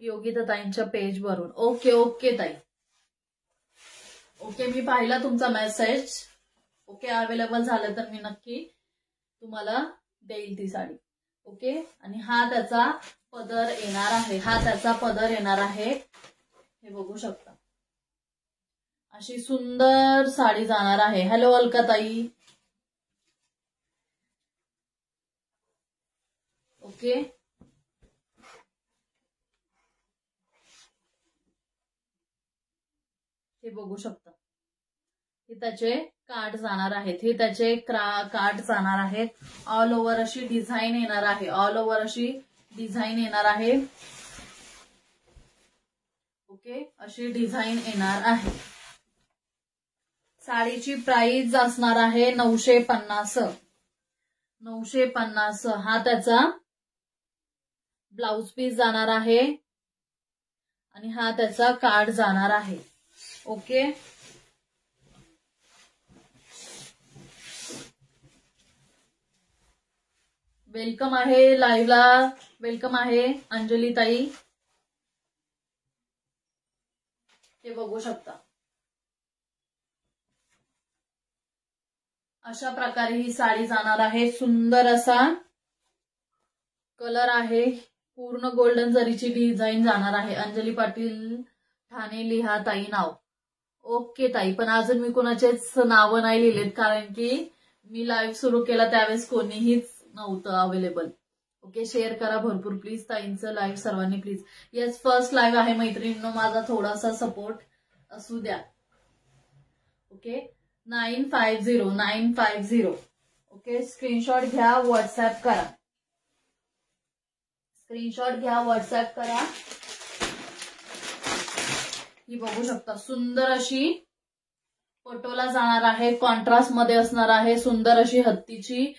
योगिता ताईंच्या पेज वरून. ओके ओके ताई, ओके, मी पाहिला तुमचा मेसेज. ओके, अवेलेबल झालं तर मी नक्की तुम्हाला देईल ती साडी. ओके, आणि हा त्याचा पदर येणार आहे. हा त्याचा पदर येणार आहे, हे बघू शकता. अशी सुंदर साडी जाणार आहे. हॅलो अलकाताई. ओके, हे बघू शकता. हे त्याचे कार्ड जाणार आहेत. हे त्याचे कार्ड जाणार आहेत. ऑल ओव्हर अशी डिझाईन येणार आहे. ऑल ओव्हर अशी डिझाईन येणार आहे. ओके, अशी डिझाईन येणार आहे. साडीची प्राइस असणार आहे 950. 950 हा त्याचा ब्लाउज पीस जाणार आहे आणि हा त्याचा कार्ड जाणार आहे. ओके, वेलकम आहे लाईव्हला. वेलकम आहे अंजली ताई. हे बघू शकता. अशा प्रकारे ही साडी जाणार आहे. सुंदर असा कलर आहे. पूर्ण गोल्डन जरीची डिझाईन जाणार आहे. अंजली पाटील ठाणे लिहा ताई नाव. ओके ताई, पण अजून मी कोणाचेच नावं नाही लिहिलेत, कारण की मी लाईव्ह सुरू केला त्यावेळेस कोणीहीच नव्हतं अवेलेबल. ओके, शेअर करा भरपूर प्लीज ताईंचं लाईव्ह सर्वांनी प्लीज. येस, फर्स्ट लाईव्ह आहे मैत्रिणींनो, माझा थोडासा सपोर्ट असू द्या. ओके, 950. ओके, स्क्रीनशॉट घ्या, व्हॉट्सअप करा. स्क्रीनशॉट घ्या, व्हॉट्सअप करा. ही बघू शकता. सुंदर अशी पटोला जाणार आहे. कॉन्ट्रास्ट मध्ये असणार आहे. सुंदर अशी हत्तीची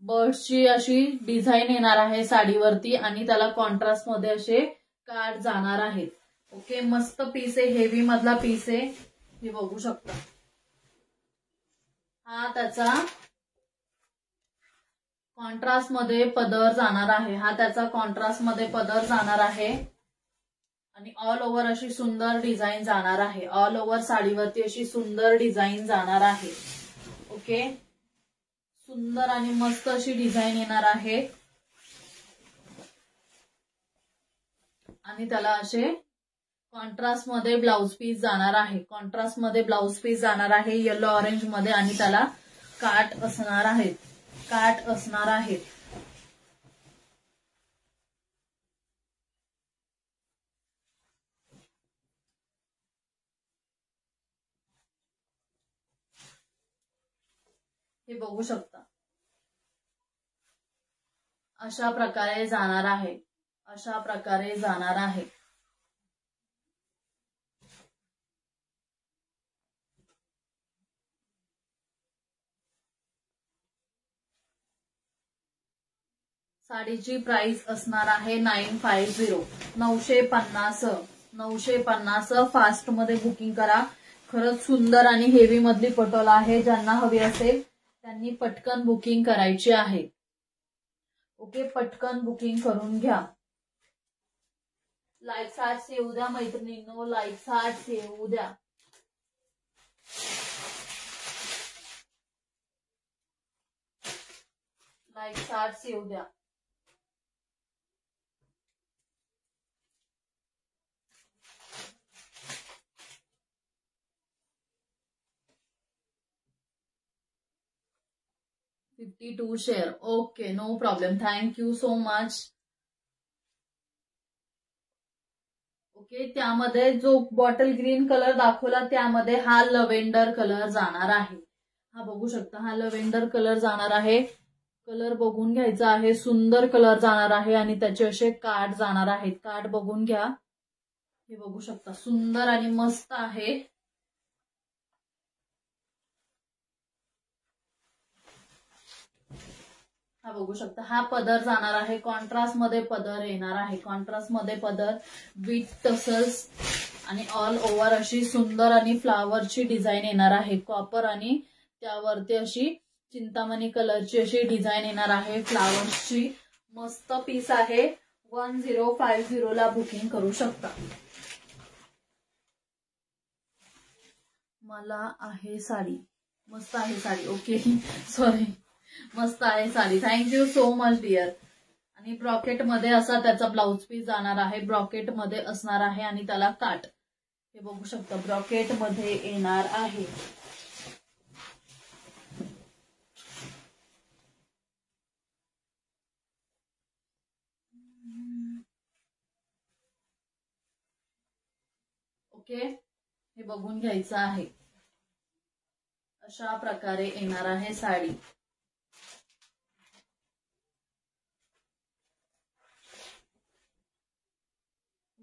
बर्ड्सची अशी डिझाईन येणार आहे साडीवरती आणि त्याला कॉन्ट्रास्ट मध्ये असे कार्ड जाणार आहेत. ओके, मस्त पीस आहे. हेवी मधला पीस आहे. हे बघू शकता. हा त्याचा कॉन्ट्रास्ट मध्ये पदर जाणार आहे. हा त्याचा कॉन्ट्रास्ट मध्ये पदर जाणार आहे आणि ऑल ओव्हर अशी सुंदर डिझाईन जाणार आहे. ऑल ओव्हर साडीवरती अशी सुंदर डिझाईन जाणार आहे. ओके, सुंदर आणि मस्त अशी डिझाईन येणार आहे आणि त्याला असे कॉन्ट्रास्ट मध्ये ब्लाउज पीस जाणार आहे. कॉन्ट्रास्ट मध्ये ब्लाउज पीस जाणार आहे येलो ऑरेंज मध्ये आणि त्याला काट असणार आहेत. काट असणार आहेत. हे बघू शकता. अशा प्रकारे जाणार आहे. अशा प्रकारे जाणार आहे. साडीची प्राइस असणार आहे 950, 950 फास्ट मध्ये बुकिंग करा। खरंच सुंदर आणि हेवी मधली पटोला आहे, ज्यांना हवी असेल त्यांनी पटकन बुकिंग करायची आहे। ओके, पटकन बुकिंग करून घ्या। लाईक्स हार्ट्स येऊ द्या मैत्रिणींनो, लाईक्स हार्ट्स येऊ द्या। लाईक्स हार्ट्स येऊ द्या। $52 share, okay no problem, thank you so much. Okay, त्यामध्ये जो बॉटल ग्रीन कलर दाखवला त्यामध्ये हा लव्हेंडर कलर जाणार आहे। हा बघू शकता, हा लव्हेंडर कलर जाणार आहे। कलर बघून घ्यायचा आहे, सुंदर कलर जाणार आहे आणि त्याचे असे कार्ड जाणार आहेत। कार्ड बघून घ्या, हे बघू शकता सुंदर आणि मस्त आहे। हा बघू शकता, हा पदर जाणार आहे, कॉन्ट्रास्ट मध्ये पदर येणार आहे। कॉन्ट्रास्ट मध्ये पदर विथ टसल्स आणि ऑल ओव्हर अशी सुंदर आणि फ्लावरची डिझाईन येणार आहे। कॉपर आणि त्यावरती अशी चिंतामणी कलरची अशी डिझाईन येणार आहे फ्लावर्सची। मस्त पीस आहे, 1050 ला बुकिंग करू शकता। मला आहे साडी, मस्त आहे साडी, ओके सॉरी, मस्त आहे sari, thank you so much dear. आणि ब्रॉकेट मध्ये असा त्याचा ब्लाउज पीस जाणार आहे, ब्रॉकेट मध्ये असणार आहे आणि त्याला काट, हे बघू शकता ब्रॉकेट मध्ये येणार आहे। ओके, हे बघून घ्यायचं आहे। अशा प्रकारे येणार आहे साडी।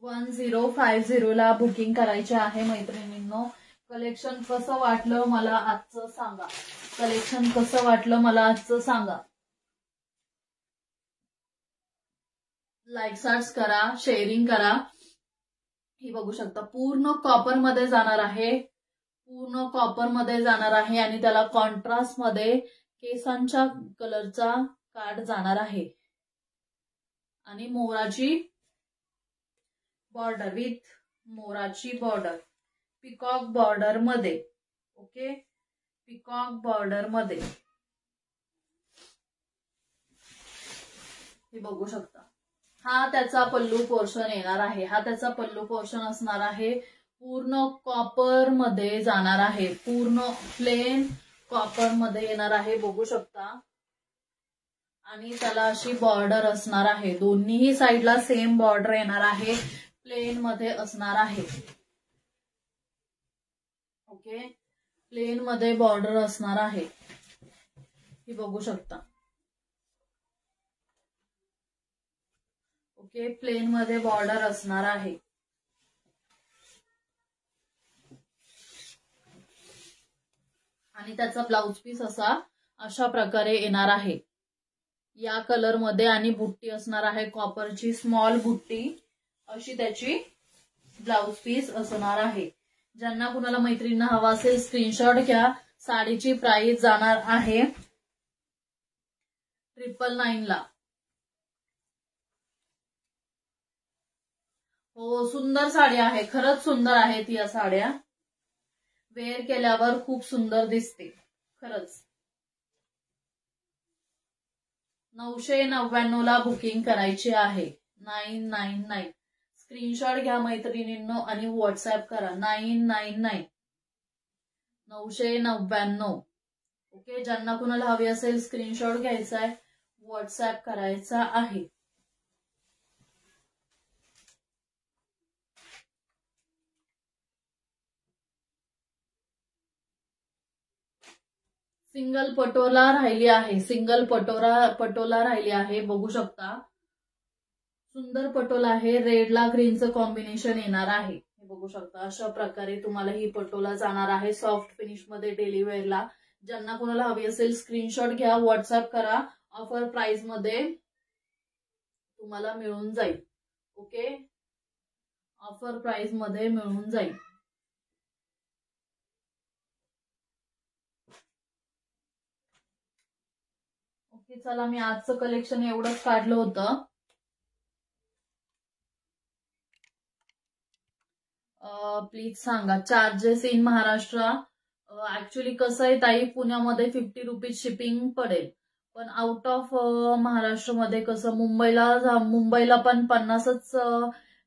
$1050 ला बुकिंग करायचे आहे मैत्रिणींनो। कलेक्शन कसं वाटलं मला आजचं सांगा, कलेक्शन कसं वाटलं मला आजचं सांगा। लाईक्स हार्ट्स करा, शेअरिंग करा। हे बघू शकता पूर्ण कॉपर मध्ये जाणार आहे, पूर्ण कॉपर मध्ये जाणार आहे आणि त्याला कॉन्ट्रास्ट मध्ये केसांच्या कलरचा कार्ड जाणार आहे आणि मोराची बॉर्डर विथ मोराची बॉर्डर, पिकॉक बॉर्डर मध्ये। ओके, पिकॉक बॉर्डर मध्ये हे बघू शकता। हा त्याचा पल्लू पोर्शन येणार आहे, हा त्याचा पल्लू पोर्शन असणार आहे। पूर्ण कॉपर मध्ये जाणार आहे, पूर्ण प्लेन कॉपर मध्ये येणार आहे, बघू शकता। आणि त्याला अशी बॉर्डर असणार आहे, दोन्हीही साईडला सेम बॉर्डर येणार आहे, प्लेन मध्ये असणार आहे। ओके, प्लेन मध्ये बॉर्डर असणार आहे, हे बघू शकता। ओके, प्लेन मध्ये बॉर्डर असणार आहे। आणि त्याचा ब्लाउज पीस अशा प्रकारे येणार आहे, या कलर मध्ये आणि बुट्टी असणार आहे कॉपरची स्मॉल बुट्टी, अशी त्याची ब्लाउज पीस असणार आहे। ज्यांना कुणाला मैत्रिणींना हवा असेल स्क्रीनशॉट घ्या। साडीची प्राइस जाणार आहे 999 ला। हो, सुंदर साडी आहे, खरंच सुंदर आहेत या साड्या, वेअर केल्यावर खूप सुंदर दिसते खरंच। 999 ला बुकिंग करायची आहे, 999। स्क्रीनशॉट घ्या मैत्रिणींनो आणि व्हॉट्सअप करा, 999 999। ओके, ज्यांना कुणाला हवी असेल स्क्रीनशॉट घ्यायचा आहे, व्हॉट्सअप करायचा आहे। सिंगल पटोला राहिली आहे, सिंगल पटोला राहिली आहे, बघू शकता सुंदर पटोला आहे, रेडला ग्रीनचं कॉम्बिनेशन येणार आहे, हे बघू शकता। अशा प्रकारे तुम्हाला ही पटोला जाणार आहे सॉफ्ट फिनिश मध्ये डेली वेअरला। ज्यांना कोणाला हवी असेल स्क्रीनशॉट घ्या, व्हॉट्सअप करा। ऑफर प्राइस मध्ये तुम्हाला मिळून जाईल. ओके, ऑफर प्राइस मध्ये मिळून जाईल. ओके, चला मी आजचं कलेक्शन एवढंच काढलं होतं. प्लीज सांगा चार्जेस इन महाराष्ट्र. ऍक्च्युली कसं आहे ताई, पुण्यामध्ये 50 रुपीज शिपिंग पडेल, पण आउट ऑफ महाराष्ट्रमध्ये कसं मुंबईला पण 50च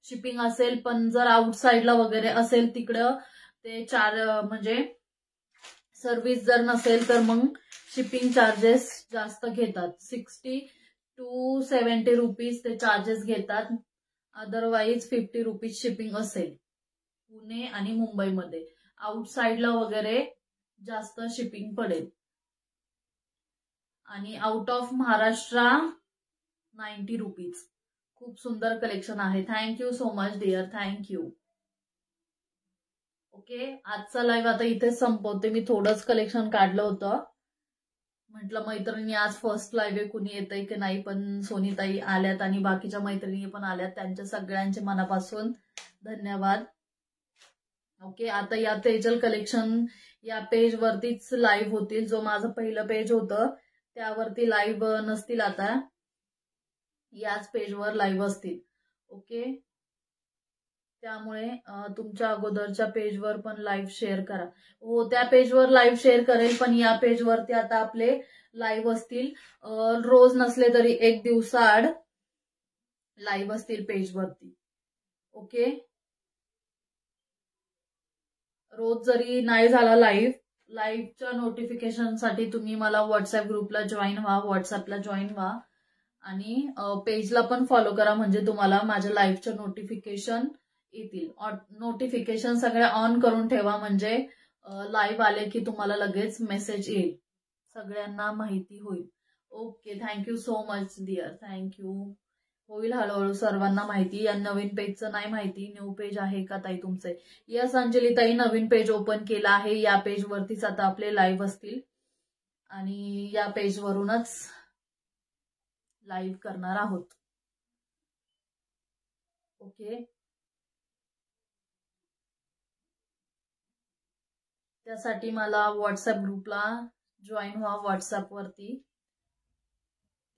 शिपिंग असेल, पण जर आउटसाइडला वगैरे असेल तिकडं ते म्हणजे सर्व्हिस जर नसेल तर मग शिपिंग चार्जेस जास्त घेतात. 60 to 70 रुपीज ते चार्जेस घेतात. अदरवाईज 50 रुपीज शिपिंग असेल पुणे आणि मुंबईमध्ये. आउटसाइडला वगैरे जास्त शिपिंग पडेल. आणि आउट ऑफ महाराष्ट्र 90 रुपीज. खूप सुंदर कलेक्शन आहे. Thank you so much dear, thank you. Okay, आजचा लाईव्ह आता इथेच संपवते. मी थोडंच कलेक्शन काढलं होतं. म्हटलं मैत्रिणी आज फर्स्ट लाईव्ह आहे, कुणी येतंय की नाही, पण सोनीताई आल्यात आणि बाकीच्या मैत्रिणी पण आल्यात. त्यांच्या सगळ्यांचे मनापासून धन्यवाद. ओके, आता या तेजल कलेक्शन या पेज वरतीच लाईव्ह होतील. जो माझं पहिलं पेज होतं त्यावरती लाईव्ह नसतील, आता याच पेजवर लाईव्ह असतील. ओके, त्यामुळे तुमच्या अगोदरच्या पेजवर पण लाईव्ह शेअर करा. हो, त्या पेजवर लाईव्ह शेअर करेल, पण या पेजवरती आता आपले लाईव्ह असतील. रोज नसले तरी एक दिवसाआड लाईव्ह असतील पेजवरती. ओके, रोज जरी नाही झाला लाईव्हच्या नोटिफिकेशनसाठी तुम्ही मला व्हॉट्सअप ग्रुपला जॉईन व्हा, व्हॉट्सअपला जॉईन व्हा आणि पेजला पण फॉलो करा, म्हणजे तुम्हाला माझ्या लाईव्हच्या नोटिफिकेशन येतील. नोटिफिकेशन सगळ्या ऑन करून ठेवा, म्हणजे लाईव्ह आले की तुम्हाला लगेच मेसेज येईल, सगळ्यांना माहिती होईल. Okay, thank you so much dear, thank you. होईल हळूहळू सर्वांना माहिती. या नवीन पेजचं नाही माहिती, न्यू पेज आहे का ताई तुमचे? यस अंजली ताई, नवीन पेज ओपन केला आहे. या पेजवरतीच आता आपले लाईव्ह असतील आणि या पेजवरूनच लाईव्ह करणार आहोत. ओके, त्यासाठी मला व्हॉट्सअप ग्रुपला जॉईन व्हा, व्हॉट्सअपवरती.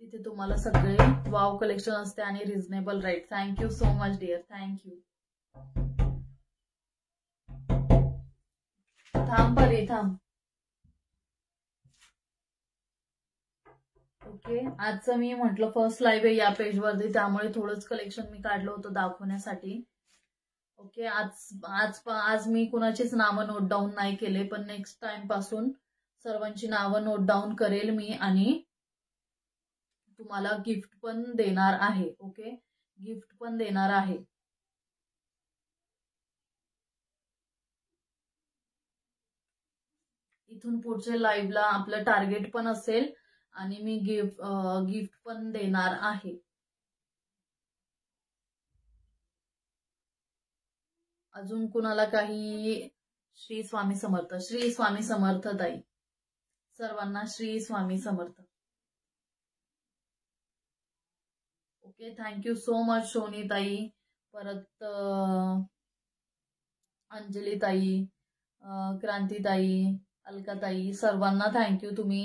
तिथे तुम्हाला सगळे वाव कलेक्शन असते आणि reasonable rate. Thank you so much dear, thank you. थांब परी, थांब. ओके, आजचं मी म्हटलं फर्स्ट लाईव्ह आहे या पेजवरती, त्यामुळे थोडंच कलेक्शन मी काढलं होतं दाखवण्यासाठी. ओके, आज मी कुणाचीच नावं नोट डाऊन नाही केले, पण नेक्स्ट टाइम पासून सर्वांची नावं नोट डाऊन करेल मी आणि तुम्हाला गिफ्ट पण देणार आहे. ओके, गिफ्ट पण देणार आहे. इथून पुढच्या लाईव्हला आपलं टार्गेट पण असेल आणि मी गिफ्ट पण देणार आहे. अजून कुणाला काही? श्री स्वामी समर्थ, श्री स्वामी समर्थ ताई, सर्वांना Shri Swami Samarth. Okay, thank you so much Soni ताई, परत अंजली ताई, क्रांती ताई, अलका ताई, सर्वांना थँक्यू. तुम्ही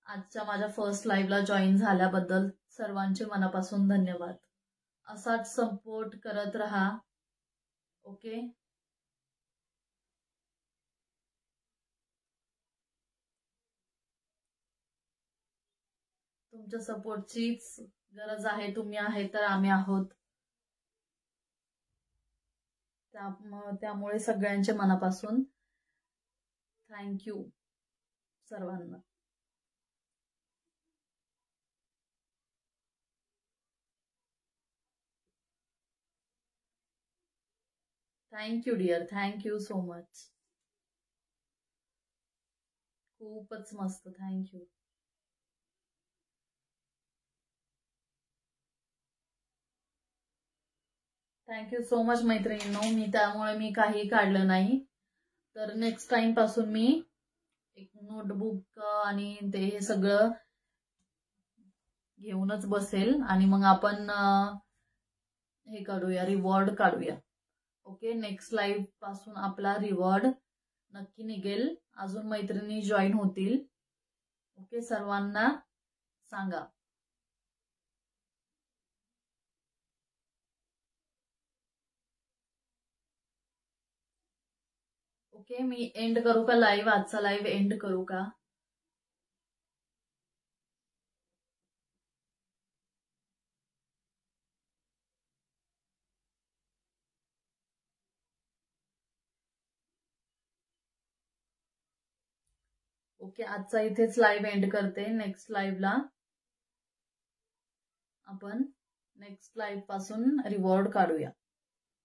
आजच्या माझ्या फर्स्ट लाईव्हला जॉईन झाल्याबद्दल सर्वांचे मनापासून धन्यवाद. असाच सपोर्ट करत रहा. ओके, तुमच्या सपोर्टचीच गरज आहे. तुम्ही आहे तर आम्ही आहोत. त्यामुळे सगळ्यांच्या मनापासून थँक्यू सर्वांना. Thank you dear, thank you so much. खूपच मस्त, थँक्यू. थँक्यू सो मच मैत्रिणींनो. त्यामुळे मी काही काढलं नाही, तर नेक्स्ट टाइम पासून मी एक नोटबुक आणि ते हे सगळं घेऊनच बसेल आणि मग आपण हे काढूया, रिवॉर्ड काढूया. ओके, नेक्स्ट लाईव्ह पासून आपला रिवॉर्ड नक्की निघेल. अजून मैत्रिणी जॉईन होतील. ओके, सर्वांना सांगा. ओके, मी एंड करू का लाईव्ह? आजचा लाईव्ह एंड करू का? ओके, आजचा इथेच लाईव्ह एंड करते. नेक्स्ट लाईव्हला आपण नेक्स्ट लाईव्ह पासून रिवॉर्ड काढूया.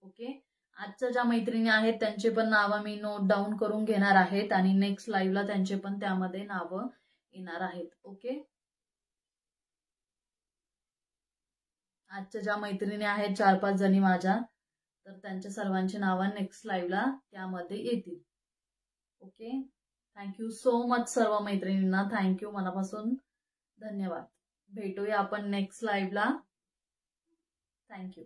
ओके, आजच्या ज्या मैत्रिणी आहेत त्यांचे पण नावं मी नोट डाऊन करून घेणार आहेत आणि नेक्स्ट लाईव्हला त्यांचे पण त्यामध्ये नावं येणार आहेत. ओके, आजच्या ज्या मैत्रिणी आहेत 4-5 जणी माझ्या, तर त्यांच्या सर्वांची नावं नेक्स्ट लाईव्हला त्यामध्ये येतील. ओके, थँक्यू सो मच सर्व मैत्रिणींना. थँक्यू मनापासून, धन्यवाद. भेटूया आपण नेक्स्ट लाईव्हला. थँक्यू.